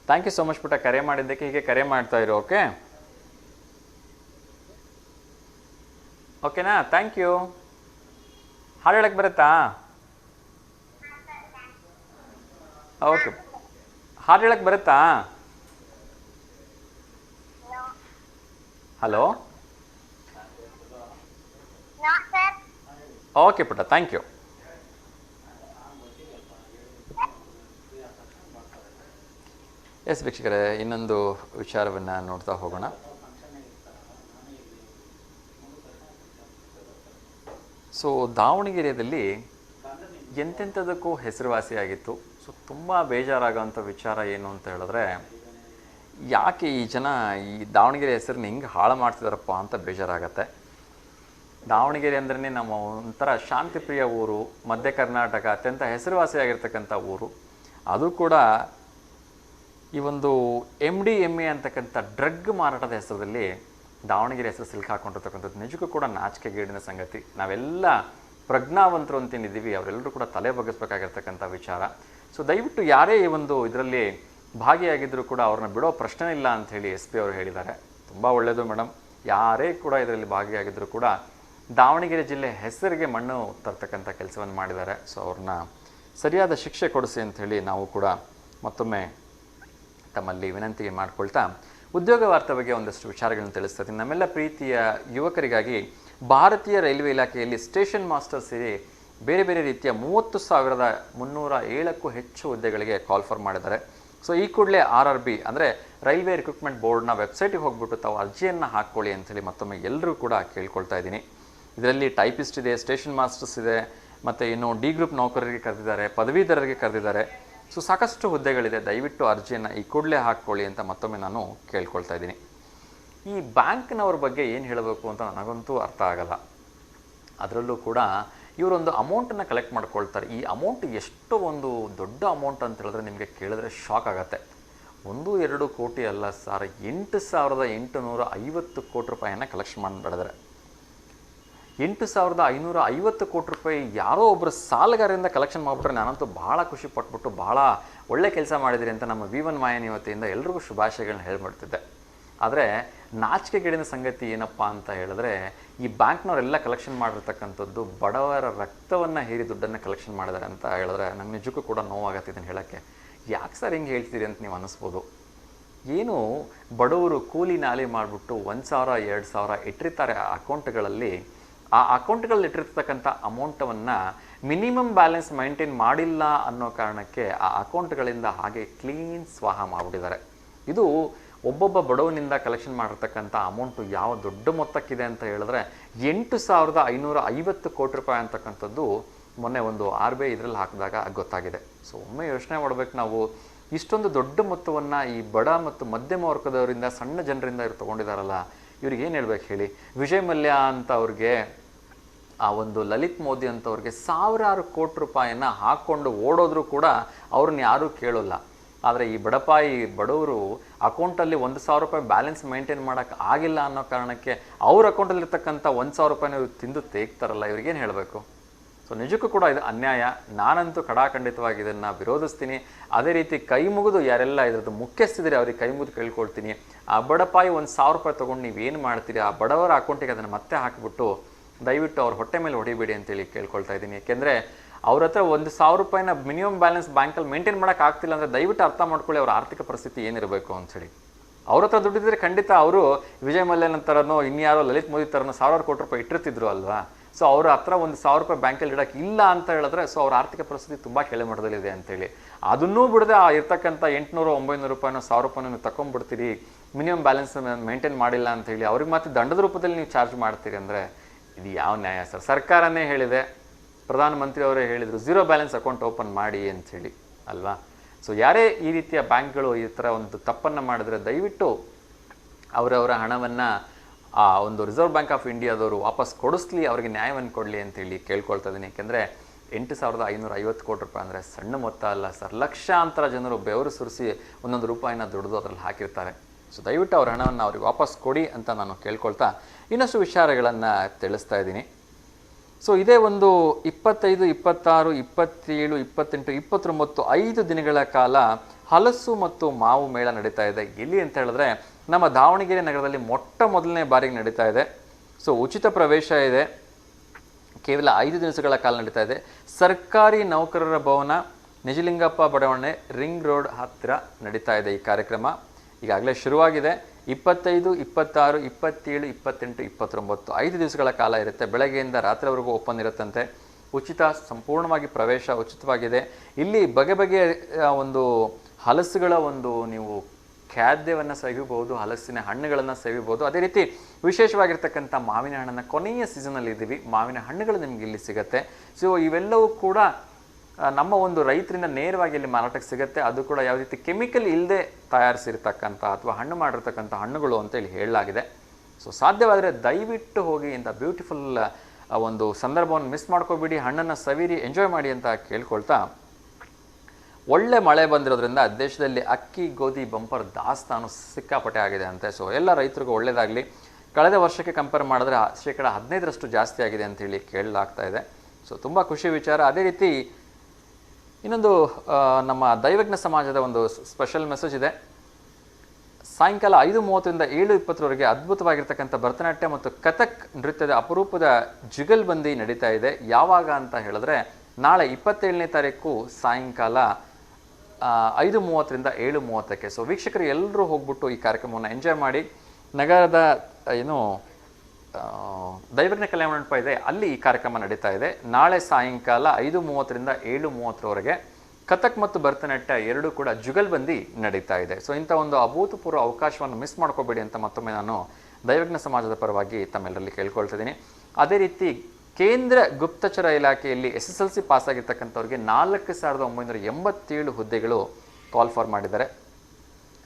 thank you so much ಪುಟ್ಟ, ಕರೆ ಮಾಡಿದ್ದಕ್ಕೆ. ಹೀಗೆ ಕರೆ ಮಾಡ್ತಾ ಇರು. ಓಕೆ, ಓಕೆನಾ? Thank you. ಹಾಡು ಹೇಳಕ್ಕೆ ಬರುತ್ತಾ? ಓಕೆ, ಹಾಡು ಹೇಳಕ್ಕೆ ಬರುತ್ತಾ? ಹಲೋ. No sir. ಓಕೆ ಪುಟ್ಟ, ಥ್ಯಾಂಕ್ ಯು. ಎಸ್ ವೀಕ್ಷಕರೇ, ಇನ್ನೊಂದು ವಿಚಾರವನ್ನು ನೋಡ್ತಾ ಹೋಗೋಣ. ಸೊ ದಾವಣಗೆರೆಯಲ್ಲಿ ಎಂತೆಂಥದಕ್ಕೂ ಹೆಸರುವಾಸಿಯಾಗಿತ್ತು. ಸೊ ತುಂಬ ಬೇಜಾರಾಗೋಂಥ ವಿಚಾರ ಏನು ಅಂತ ಹೇಳಿದ್ರೆ, ಯಾಕೆ ಈ ಜನ ಈ ದಾವಣಗೆರೆ ಹೆಸರನ್ನ ಹಿಂಗೆ ಹಾಳು ಮಾಡ್ತಿದಾರಪ್ಪ ಅಂತ ಬೇಜಾರಾಗತ್ತೆ. ದಾವಣಗೆರೆ ಅಂದ್ರೆ ನಮ್ಮ ಒಂಥರ ಶಾಂತಿಪ್ರಿಯ ಊರು, ಮಧ್ಯ ಕರ್ನಾಟಕ ಅತ್ಯಂತ ಹೆಸರುವಾಸಿಯಾಗಿರ್ತಕ್ಕಂಥ ಊರು. ಅದು ಕೂಡ ಈ ಒಂದು MDMA ಅಂತಕ್ಕಂಥ ಡ್ರಗ್ ಮಾರಾಟದ ಹೆಸರಲ್ಲಿ ದಾವಣಗೆರೆ ಹೆಸರು ಸಿಲ್ಕಾಕೊಂಡಿರ್ತಕ್ಕಂಥದ್ದು ನಿಜಕ್ಕೂ ಕೂಡ ನಾಚಿಕೆಗೇಡಿನ ಸಂಗತಿ. ನಾವೆಲ್ಲ ಪ್ರಜ್ಞಾವಂತರು ಅಂತೇನಿದ್ದೀವಿ, ಅವರೆಲ್ಲರೂ ಕೂಡ ತಲೆ ಬಗ್ಗಿಸ್ಬೇಕಾಗಿರ್ತಕ್ಕಂಥ ವಿಚಾರ. ಸೊ ದಯವಿಟ್ಟು ಯಾರೇ ಈ ಒಂದು ಇದರಲ್ಲಿ ಭಾಗಿಯಾಗಿದ್ದರೂ ಕೂಡ ಅವ್ರನ್ನ ಬಿಡೋ ಪ್ರಶ್ನೆ ಇಲ್ಲ ಅಂಥೇಳಿ SP ಅವರು ಹೇಳಿದ್ದಾರೆ. ತುಂಬ ಒಳ್ಳೆಯದು ಮೇಡಮ್. ಯಾರೇ ಕೂಡ ಇದರಲ್ಲಿ ಭಾಗಿಯಾಗಿದ್ದರೂ ಕೂಡ ದಾವಣಗೆರೆ ಜಿಲ್ಲೆ ಹೆಸರಿಗೆ ಮಣ್ಣು ತರ್ತಕ್ಕಂಥ ಕೆಲಸವನ್ನು ಮಾಡಿದ್ದಾರೆ. ಸೊ ಅವ್ರನ್ನ ಸರಿಯಾದ ಶಿಕ್ಷೆ ಕೊಡಿಸಿ ಅಂಥೇಳಿ ನಾವು ಕೂಡ ಮತ್ತೊಮ್ಮೆ ತಮ್ಮಲ್ಲಿ ವಿನಂತಿಗೆ ಮಾಡಿಕೊಳ್ತಾ ಉದ್ಯೋಗ ವಾರ್ತೆ ಬಗ್ಗೆ ಒಂದಷ್ಟು ವಿಚಾರಗಳನ್ನು ತಿಳಿಸ್ತಾ ಇದ್ದೀನಿ. ನಮ್ಮೆಲ್ಲ ಪ್ರೀತಿಯ ಯುವಕರಿಗಾಗಿ ಭಾರತೀಯ ರೈಲ್ವೆ ಇಲಾಖೆಯಲ್ಲಿ ಸ್ಟೇಷನ್ ಮಾಸ್ಟರ್ ಸೇರಿ ಬೇರೆ ಬೇರೆ ರೀತಿಯ 30,307ಕ್ಕೂ ಹೆಚ್ಚು ಹುದ್ದೆಗಳಿಗೆ ಕಾಲ್ ಫಾರ್ ಮಾಡಿದ್ದಾರೆ. ಸೊ ಈ ಕೂಡಲೇ RRB ಅಂದರೆ ರೈಲ್ವೆ ರಿಕ್ರೂಟ್ಮೆಂಟ್ ಬೋರ್ಡ್ನ ವೆಬ್ಸೈಟಿಗೆ ಹೋಗ್ಬಿಟ್ಟು ತಾವು ಅರ್ಜಿಯನ್ನು ಹಾಕ್ಕೊಳ್ಳಿ ಅಂಥೇಳಿ ಮತ್ತೊಮ್ಮೆ ಎಲ್ಲರೂ ಕೂಡ ಕೇಳ್ಕೊಳ್ತಾ ಇದ್ದೀನಿ. ಇದರಲ್ಲಿ ಟೈಪಿಸ್ಟ್ ಇದೆ, ಸ್ಟೇಷನ್ ಮಾಸ್ಟರ್ಸ್ ಇದೆ, ಮತ್ತು ಇನ್ನು ಡಿ ಗ್ರೂಪ್ ನೌಕರರಿಗೆ ಕರೆದಿದ್ದಾರೆ, ಪದವೀಧರರಿಗೆ ಕರೆದಿದ್ದಾರೆ. ಸೊ ಸಾಕಷ್ಟು ಹುದ್ದೆಗಳಿದೆ. ದಯವಿಟ್ಟು ಅರ್ಜಿಯನ್ನು ಈ ಕೂಡಲೇ ಹಾಕ್ಕೊಳ್ಳಿ ಅಂತ ಮತ್ತೊಮ್ಮೆ ನಾನು ಕೇಳ್ಕೊಳ್ತಾ ಇದ್ದೀನಿ. ಈ ಬ್ಯಾಂಕ್ನವ್ರ ಬಗ್ಗೆ ಏನು ಹೇಳಬೇಕು ಅಂತ ನನಗಂತೂ ಅರ್ಥ ಆಗಲ್ಲ. ಅದರಲ್ಲೂ ಕೂಡ ಇವರೊಂದು ಅಮೌಂಟನ್ನು ಕಲೆಕ್ಟ್ ಮಾಡ್ಕೊಳ್ತಾರೆ. ಈ ಅಮೌಂಟ್ ಎಷ್ಟು ಒಂದು ದೊಡ್ಡ ಅಮೌಂಟ್ ಅಂತ ಹೇಳಿದ್ರೆ ನಿಮಗೆ ಕೇಳಿದ್ರೆ ಶಾಕ್ ಆಗುತ್ತೆ. 1-2 ಕೋಟಿ ಅಲ್ಲ ಸರ್, 8,850 ಕೋಟಿ ರೂಪಾಯಿಯನ್ನು ಕಲೆಕ್ಷನ್ ಮಾಡಿಬಿಡಿದ್ರೆ. 8,550 ಕೋಟಿ ರೂಪಾಯಿ ಯಾರೋ ಒಬ್ಬರು ಸಾಲಗಾರರಿಂದ ಕಲೆಕ್ಷನ್ ಮಾಡಿಬಿಟ್ರೆ ನಾನಂತೂ ಭಾಳ ಖುಷಿ ಪಟ್ಬಿಟ್ಟು ಭಾಳ ಒಳ್ಳೆ ಕೆಲಸ ಮಾಡಿದಿರಿ ಅಂತ ನಮ್ಮ V1 ವಾಹಿನಿ ವತಿಯಿಂದ ಎಲ್ರಿಗೂ ಶುಭಾಶಯಗಳನ್ನ ಹೇಳ್ಬಿಡ್ತಿದ್ದೆ. ಆದರೆ ನಾಚಿಕೆಗೇಡಿನ ಸಂಗತಿ ಏನಪ್ಪ ಅಂತ ಹೇಳಿದ್ರೆ, ಈ ಬ್ಯಾಂಕ್ನವರೆಲ್ಲ ಕಲೆಕ್ಷನ್ ಮಾಡಿರ್ತಕ್ಕಂಥದ್ದು ಬಡವರ ರಕ್ತವನ್ನು ಹೀರಿ ದುಡ್ಡನ್ನು ಕಲೆಕ್ಷನ್ ಮಾಡಿದ್ದಾರೆ ಅಂತ ಹೇಳಿದ್ರೆ ನಮ್ಮ ನಿಜಕ್ಕೂ ಕೂಡ ನೋವಾಗತ್ತೆ ಇದನ್ನು ಹೇಳೋಕ್ಕೆ. ಯಾಕೆ ಸರ್ ಹಿಂಗೆ ಹೇಳ್ತೀರಿ ಅಂತ ನೀವು ಅನ್ನಿಸ್ಬೋದು. ಏನು ಬಡವರು ಕೂಲಿ ನಾಲಿ ಮಾಡಿಬಿಟ್ಟು 1,000 2,000 ಇಟ್ಟಿರ್ತಾರೆ ಅಕೌಂಟ್ಗಳಲ್ಲಿ. ಆ ಅಕೌಂಟ್ಗಳಲ್ಲಿ ಇಟ್ಟಿರ್ತಕ್ಕಂಥ ಅಮೌಂಟವನ್ನು ಮಿನಿಮಮ್ ಬ್ಯಾಲೆನ್ಸ್ ಮೈಂಟೈನ್ ಮಾಡಿಲ್ಲ ಅನ್ನೋ ಕಾರಣಕ್ಕೆ ಆ ಅಕೌಂಟ್ಗಳಿಂದ ಹಾಗೆ ಕ್ಲೀನ್ ಸ್ವಾಹ ಮಾಡಿಬಿಟ್ಟಿದ್ದಾರೆ. ಇದು ಒಬ್ಬೊಬ್ಬ ಬಡವನಿಂದ ಕಲೆಕ್ಷನ್ ಮಾಡಿರ್ತಕ್ಕಂಥ ಅಮೌಂಟು ಯಾವ ದೊಡ್ಡ ಮೊತ್ತಕ್ಕಿದೆ ಅಂತ ಹೇಳಿದ್ರೆ 8,550 ಕೋಟಿ ರೂಪಾಯಿ ಅಂತಕ್ಕಂಥದ್ದು ಮೊನ್ನೆ ಒಂದು RBI ಇದರಲ್ಲಿ ಹಾಕಿದಾಗ ಗೊತ್ತಾಗಿದೆ. ಸೊ ಒಮ್ಮೆ ಯೋಚನೆ ಮಾಡಬೇಕು ನಾವು, ಇಷ್ಟೊಂದು ದೊಡ್ಡ ಮೊತ್ತವನ್ನು ಈ ಬಡ ಮತ್ತು ಮಧ್ಯಮ ವರ್ಗದವರಿಂದ, ಸಣ್ಣ ಜನರಿಂದ ಇವ್ರು ತೊಗೊಂಡಿದ್ದಾರಲ್ಲ, ಇವ್ರಿಗೆ ಏನು ಹೇಳ್ಬೇಕು ಹೇಳಿ. ವಿಜಯ್ ಮಲ್ಯ ಅಂತ ಅವ್ರಿಗೆ, ಆ ಒಂದು ಲಲಿತ್ ಮೋದಿ ಅಂತವ್ರಿಗೆ ಸಾವಿರಾರು ಕೋಟಿ ರೂಪಾಯಿಯನ್ನು ಹಾಕ್ಕೊಂಡು ಓಡೋದ್ರೂ ಕೂಡ ಅವ್ರನ್ನ ಯಾರೂ ಕೇಳೋಲ್ಲ. ಆದರೆ ಈ ಬಡವರು ಅಕೌಂಟಲ್ಲಿ 1,000 ರೂಪಾಯಿ ಬ್ಯಾಲೆನ್ಸ್ ಮೇಂಟೈನ್ ಮಾಡೋಕ್ಕೆ ಆಗಿಲ್ಲ ಅನ್ನೋ ಕಾರಣಕ್ಕೆ ಅವ್ರ ಅಕೌಂಟಲ್ಲಿರ್ತಕ್ಕಂಥ 1,000 ರೂಪಾಯಿನ ಇವ್ರು ತಿಂದು ತೆಗ್ತಾರಲ್ಲ, ಇವ್ರಿಗೇನು ಹೇಳಬೇಕು. ಸೊ ನಿಜಕ್ಕೂ ಕೂಡ ಇದು ಅನ್ಯಾಯ. ನಾನಂತೂ ಖಡಾಖಂಡಿತವಾಗಿ ಇದನ್ನು ವಿರೋಧಿಸ್ತೀನಿ. ಅದೇ ರೀತಿ ಕೈ ಮುಗಿದು ಯಾರೆಲ್ಲ ಇದ್ರದ್ದು ಮುಖ್ಯಸ್ಥಿದ್ರೆ ಅವ್ರಿಗೆ ಕೈ ಮುಗಿದು ಕೇಳ್ಕೊಳ್ತೀನಿ, ಆ ಬಡಪಾಯಿ 1,000 ರೂಪಾಯಿ ತೊಗೊಂಡು ನೀವೇನು ಮಾಡ್ತೀರಿ, ಆ ಬಡವರ ಅಕೌಂಟಿಗೆ ಅದನ್ನು ಮತ್ತೆ ಹಾಕಿಬಿಟ್ಟು ದಯವಿಟ್ಟು ಅವ್ರ ಹೊಟ್ಟೆ ಮೇಲೆ ಹೊಡಿಬೇಡಿ ಅಂತೇಳಿ ಕೇಳ್ಕೊಳ್ತಾ ಇದ್ದೀನಿ. ಯಾಕೆಂದರೆ ಅವ್ರ ಹತ್ರ 1,000 ರೂಪಾಯಿನ ಮಿನಿಮಮ್ ಬ್ಯಾಲೆನ್ಸ್ ಬ್ಯಾಂಕಲ್ಲಿ ಮೇಂಟೈನ್ ಮಾಡೋಕೆ ಆಗ್ತಿಲ್ಲ ಅಂದರೆ ದಯವಿಟ್ಟು ಅರ್ಥ ಮಾಡ್ಕೊಳ್ಳಿ ಅವ್ರ ಆರ್ಥಿಕ ಪರಿಸ್ಥಿತಿ ಏನಿರಬೇಕು ಅಂಥೇಳಿ. ಅವ್ರ ಹತ್ರ ದುಡ್ಡಿದ್ರೆ ಖಂಡಿತ ಅವರು ವಿಜಯ್ ಮಲ್ಯನ ಥರನೋ ಇನ್ಯಾರೋ ಲಲಿತ್ ಮೋದಿ ಥರನೋ ಸಾವಿರಾರು ಕೋಟಿ ರೂಪಾಯಿ ಇಟ್ಟಿರ್ತಿದ್ರು ಅಲ್ವಾ. ಸೊ ಅವ್ರ ಹತ್ರ 1,000 ರೂಪಾಯಿ ಬ್ಯಾಂಕಲ್ಲಿ ಇಡೋಕ್ಕೆ ಇಲ್ಲ ಅಂತ ಹೇಳಿದ್ರೆ ಸೊ ಅವ್ರ ಆರ್ಥಿಕ ಪರಿಸ್ಥಿತಿ ತುಂಬ ಕೆಳಮಟ್ಟದಲ್ಲಿದೆ ಅಂತೇಳಿ. ಅದನ್ನೂ ಬಿಡದೆ ಆ ಇರ್ತಕ್ಕಂಥ 800-900 ರೂಪಾಯಿನೋ 1,000 ರೂಪಾಯಿನೋ ನೀವು ತಗೊಂಡ್ಬಿಡ್ತೀರಿ, ಮಿನಿಮಮ್ ಬ್ಯಾಲೆನ್ಸ್ ಮೇಂಟೈನ್ ಮಾಡಿಲ್ಲ ಅಂತೇಳಿ ಅವ್ರಿಗೆ ಮತ್ತೆ ದಂಡದ ರೂಪದಲ್ಲಿ ನೀವು ಚಾರ್ಜ್ ಮಾಡ್ತೀರಿ ಅಂದರೆ ಇದು ಯಾವ ನ್ಯಾಯ ಸರ್. ಸರ್ಕಾರನೇ ಹೇಳಿದೆ, ಪ್ರಧಾನಮಂತ್ರಿ ಅವರೇ ಹೇಳಿದರು 0 ಬ್ಯಾಲೆನ್ಸ್ ಅಕೌಂಟ್ ಓಪನ್ ಮಾಡಿ ಅಂಥೇಳಿ ಅಲ್ವಾ. ಸೊ ಯಾರೇ ಈ ರೀತಿಯ ಬ್ಯಾಂಕ್ಗಳು ಈ ಥರ ಒಂದು ತಪ್ಪನ್ನು ಮಾಡಿದ್ರೆ ದಯವಿಟ್ಟು ಅವರವರ ಹಣವನ್ನು ಆ ಒಂದು ರಿಸರ್ವ್ ಬ್ಯಾಂಕ್ ಆಫ್ ಇಂಡಿಯಾದವರು ವಾಪಸ್ ಕೊಡಿಸ್ಲಿ, ಅವರಿಗೆ ನ್ಯಾಯವನ್ನು ಕೊಡಲಿ ಅಂತೇಳಿ ಕೇಳ್ಕೊಳ್ತಾ ಇದ್ದೀನಿ. ಯಾಕೆಂದರೆ 8,550 ಕೋಟಿ ರೂಪಾಯಿ ಅಂದರೆ ಸಣ್ಣ ಮೊತ್ತ ಅಲ್ಲ ಸರ್. ಲಕ್ಷಾಂತರ ಜನರು ಬೆವರು ಸುರಿಸಿ ಒಂದೊಂದು ರೂಪಾಯಿನ ದುಡಿದು ಅದರಲ್ಲಿ ಹಾಕಿರ್ತಾರೆ. ಸೊ ದಯವಿಟ್ಟು ಅವ್ರ ಹಣವನ್ನು ಅವ್ರಿಗೆ ವಾಪಸ್ ಕೊಡಿ ಅಂತ ನಾನು ಕೇಳ್ಕೊಳ್ತಾ ಇನ್ನಷ್ಟು ವಿಚಾರಗಳನ್ನು ತಿಳಿಸ್ತಾ ಇದ್ದೀನಿ. ಸೊ ಇದೇ ಒಂದು 25, 26, 27, 28, 29 5 ದಿನಗಳ ಕಾಲ ಹಲಸು ಮತ್ತು ಮಾವು ಮೇಳ ನಡೀತಾ ಇದೆ. ಎಲ್ಲಿ ಅಂತ ಹೇಳಿದ್ರೆ ನಮ್ಮ ದಾವಣಗೆರೆ ನಗರದಲ್ಲಿ ಮೊದಲನೇ ಬಾರಿಗೆ ನಡೀತಾ ಇದೆ. ಸೊ ಉಚಿತ ಪ್ರವೇಶ ಇದೆ. ಕೇವಲ 5 ದಿವಸಗಳ ಕಾಲ ನಡೀತಾ ಇದೆ. ಸರ್ಕಾರಿ ನೌಕರರ ಭವನ, ನಿಜಲಿಂಗಪ್ಪ ಬಡಾವಣೆ, ರಿಂಗ್ ರೋಡ್ ಹತ್ತಿರ ನಡೀತಾ ಇದೆ ಈ ಕಾರ್ಯಕ್ರಮ. ಈಗಾಗಲೇ ಶುರುವಾಗಿದೆ. 25, 26, 27, 28, 29 5 ದಿವಸಗಳ ಕಾಲ ಇರುತ್ತೆ. ಬೆಳಗ್ಗೆಯಿಂದ ರಾತ್ರಿವರೆಗೂ ಓಪನ್ ಇರುತ್ತಂತೆ. ಉಚಿತ, ಸಂಪೂರ್ಣವಾಗಿ ಪ್ರವೇಶ ಉಚಿತವಾಗಿದೆ. ಇಲ್ಲಿ ಬಗೆ ಬಗೆಯ ಒಂದು ಹಲಸುಗಳ ಒಂದು ನೀವು ಖಾದ್ಯವನ್ನು ಸವಿಬಹುದು, ಹಲಸಿನ ಹಣ್ಣುಗಳನ್ನು ಸವಿಬಹುದು. ಅದೇ ರೀತಿ ವಿಶೇಷವಾಗಿರ್ತಕ್ಕಂಥ ಮಾವಿನ ಹಣ್ಣನ್ನು ಕೊನೆಯ ಸೀಸನಲ್ಲಿ ಇದ್ದೀವಿ, ಮಾವಿನ ಹಣ್ಣುಗಳು ನಿಮಗೆ ಇಲ್ಲಿ ಸಿಗುತ್ತೆ. ಸೊ ಇವೆಲ್ಲವೂ ಕೂಡ ನಮ್ಮ ಒಂದು ರೈತರಿಂದ ನೇರವಾಗಿ ಇಲ್ಲಿ ಮಾರಾಟಕ್ಕೆ ಸಿಗುತ್ತೆ. ಅದು ಕೂಡ ಯಾವ ರೀತಿ ಕೆಮಿಕಲ್ ಇಲ್ಲದೆ ತಯಾರಿಸಿರ್ತಕ್ಕಂಥ ಅಥವಾ ಹಣ್ಣು ಮಾಡಿರ್ತಕ್ಕಂಥ ಹಣ್ಣುಗಳು ಅಂತೇಳಿ ಹೇಳಲಾಗಿದೆ. ಸೊ ಸಾಧ್ಯವಾದರೆ ದಯವಿಟ್ಟು ಹೋಗಿ ಇಂಥ ಬ್ಯೂಟಿಫುಲ್ ಒಂದು ಸಂದರ್ಭವನ್ನು ಮಿಸ್ ಮಾಡ್ಕೋಬೇಡಿ, ಹಣ್ಣನ್ನು ಸವಿರಿ, ಎಂಜಾಯ್ ಮಾಡಿ ಅಂತ ಕೇಳ್ಕೊಳ್ತಾ, ಒಳ್ಳೆ ಮಳೆ ಬಂದಿರೋದ್ರಿಂದ ದೇಶದಲ್ಲಿ ಅಕ್ಕಿ ಗೋಧಿ ಬಂಪರ್ ದಾಸ್ತಾನು ಸಿಕ್ಕಾಪಟ್ಟೆ ಆಗಿದೆ ಅಂತೆ. ಸೊ ಎಲ್ಲ ರೈತರಿಗೂ ಒಳ್ಳೆಯದಾಗಲಿ. ಕಳೆದ ವರ್ಷಕ್ಕೆ ಕಂಪೇರ್ ಮಾಡಿದ್ರೆ 15% ಜಾಸ್ತಿ ಆಗಿದೆ ಅಂತೇಳಿ ಕೇಳಲಾಗ್ತಾ ಇದೆ. ಸೊ ತುಂಬ ಖುಷಿ ವಿಚಾರ. ಅದೇ ರೀತಿ ಇನ್ನೊಂದು ನಮ್ಮ ದೈವಜ್ಞ ಸಮಾಜದ ಒಂದು ಸ್ಪೆಷಲ್ ಮೆಸೇಜ್ ಇದೆ. ಸಾಯಂಕಾಲ 5:30ರಿಂದ 7:20 ಅದ್ಭುತವಾಗಿರ್ತಕ್ಕಂಥ ಭರತನಾಟ್ಯ ಮತ್ತು ಕಥಕ್ ನೃತ್ಯದ ಅಪರೂಪದ ಜುಗಲ್ಬಂದಿ ನಡೀತಾ ಇದೆ. ಯಾವಾಗ ಅಂತ ಹೇಳಿದ್ರೆ ನಾಳೆ 27ನೇ ತಾರೀಕು ಸಾಯಂಕಾಲ 5:30ರಿಂದ 7:30. ಸೊ ವೀಕ್ಷಕರು ಎಲ್ಲರೂ ಹೋಗ್ಬಿಟ್ಟು ಈ ಕಾರ್ಯಕ್ರಮವನ್ನು ಎಂಜಾಯ್ ಮಾಡಿ. ನಗರದ ದೈವಜ್ಞ ಕಲ್ಯಾಣ ಮಂಟಪ ಇದೆ, ಅಲ್ಲಿ ಈ ಕಾರ್ಯಕ್ರಮ ನಡೀತಾ ಇದೆ. ನಾಳೆ ಸಾಯಂಕಾಲ 5:30ರಿಂದ 7:30 ಕಥಕ್ ಮತ್ತು ಭರತನಾಟ್ಯ ಎರಡೂ ಕೂಡ ಜುಗಲ್ಬಂದಿ ನಡೀತಾ ಇದೆ. ಸೊ ಇಂಥ ಒಂದು ಅಭೂತಪೂರ್ವ ಅವಕಾಶವನ್ನು ಮಿಸ್ ಮಾಡ್ಕೋಬೇಡಿ ಅಂತ ಮತ್ತೊಮ್ಮೆ ನಾನು ದೈವಜ್ಞ ಸಮಾಜದ ಪರವಾಗಿ ತಮ್ಮೆಲ್ಲರಲ್ಲಿ ಕೇಳ್ಕೊಳ್ತಿದ್ದೀನಿ. ಅದೇ ರೀತಿ ಕೇಂದ್ರ ಗುಪ್ತಚರ ಇಲಾಖೆಯಲ್ಲಿ SSLC ಪಾಸ್ ಆಗಿರ್ತಕ್ಕಂಥವ್ರಿಗೆ 4,987 ಹುದ್ದೆಗಳು ಕಾಲ್ ಫಾರ್ ಮಾಡಿದ್ದಾರೆ.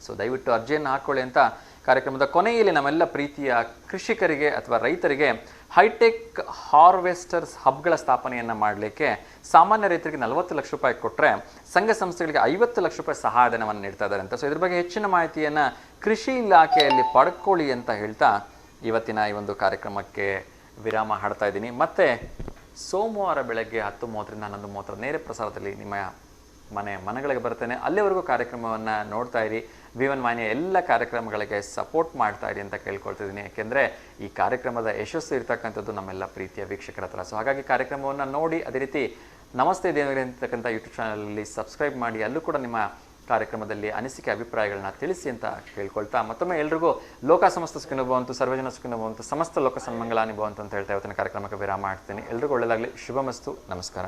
ಸೊ ದಯವಿಟ್ಟು ಅರ್ಜಿಯನ್ನು ಹಾಕ್ಕೊಳ್ಳಿ ಅಂತ ಕಾರ್ಯಕ್ರಮದ ಕೊನೆಯಲ್ಲಿ ನಮ್ಮೆಲ್ಲ ಪ್ರೀತಿಯ ಕೃಷಿಕರಿಗೆ ಅಥವಾ ರೈತರಿಗೆ ಹೈಟೆಕ್ ಹಾರ್ವೆಸ್ಟರ್ಸ್ ಹಬ್ಗಳ ಸ್ಥಾಪನೆಯನ್ನು ಮಾಡಲಿಕ್ಕೆ ಸಾಮಾನ್ಯ ರೈತರಿಗೆ 40 ಲಕ್ಷ ರೂಪಾಯಿ ಕೊಟ್ಟರೆ ಸಂಘ ಸಂಸ್ಥೆಗಳಿಗೆ 50 ಲಕ್ಷ ರೂಪಾಯಿ ಸಹಾಯಧನವನ್ನು ನೀಡ್ತಾ ಇದ್ದಾರೆ ಅಂತ. ಸೊ ಇದ್ರ ಬಗ್ಗೆ ಹೆಚ್ಚಿನ ಮಾಹಿತಿಯನ್ನು ಕೃಷಿ ಇಲಾಖೆಯಲ್ಲಿ ಪಡ್ಕೊಳ್ಳಿ ಅಂತ ಹೇಳ್ತಾ ಇವತ್ತಿನ ಈ ಒಂದು ಕಾರ್ಯಕ್ರಮಕ್ಕೆ ವಿರಾಮ ಹಾಡ್ತಾ ಇದ್ದೀನಿ. ಮತ್ತೆ ಸೋಮವಾರ ಬೆಳಗ್ಗೆ 10:30ರಿಂದ 11:30 ನೇರ ಪ್ರಸಾರದಲ್ಲಿ ನಿಮ್ಮ ಮನೆಗಳಿಗೆ ಬರ್ತೇನೆ. ಅಲ್ಲಿವರೆಗೂ ಕಾರ್ಯಕ್ರಮವನ್ನು ನೋಡ್ತಾ ಇರಿ. V1 ವಾಹಿನಿಯ ಎಲ್ಲ ಕಾರ್ಯಕ್ರಮಗಳಿಗೆ ಸಪೋರ್ಟ್ ಮಾಡ್ತಾ ಇರಿ ಅಂತ ಕೇಳ್ಕೊಳ್ತಿದ್ದೀನಿ. ಯಾಕೆಂದರೆ ಈ ಕಾರ್ಯಕ್ರಮದ ಯಶಸ್ಸು ಇರ್ತಕ್ಕಂಥದ್ದು ನಮ್ಮೆಲ್ಲ ಪ್ರೀತಿಯ ವೀಕ್ಷಕರ ಹತ್ರ. ಸೊ ಹಾಗಾಗಿ ಕಾರ್ಯಕ್ರಮವನ್ನು ನೋಡಿ, ಅದೇ ರೀತಿ ನಮಸ್ತೆ ದೇವರಿಗೆ ಅಂತಕ್ಕಂಥ ಯೂಟ್ಯೂಬ್ ಚಾನಲಲ್ಲಿ ಸಬ್ಸ್ಕ್ರೈಬ್ ಮಾಡಿ, ಅಲ್ಲೂ ಕೂಡ ನಿಮ್ಮ ಕಾರ್ಯಕ್ರಮದಲ್ಲಿ ಅನಿಸಿಕೆ ಅಭಿಪ್ರಾಯಗಳನ್ನ ತಿಳಿಸಿ ಅಂತ ಕೇಳ್ಕೊಳ್ತಾ ಮತ್ತೊಮ್ಮೆ ಎಲ್ರಿಗೂ ಲೋಕ ಸಮಸ್ತ ಸುಖಿನೋ ಭವಂತು, ಸರ್ವಜನ ಸುಖಿನೋ ಭವಂತು, ಸಮಸ್ತ ಲೋಕ ಸನ್ಮಂಗಲಾನಿ ಭವಂತು ಅಂತ ಹೇಳ್ತಾ ಇವತ್ತಿನ ಕಾರ್ಯಕ್ರಮಕ್ಕೆ ವಿರಾಮ ಮಾಡ್ತೀನಿ. ಎಲ್ರಿಗೂ ಒಳ್ಳೆಯದಾಗಲಿ. ಶುಭಮಸ್ತು. ನಮಸ್ಕಾರ.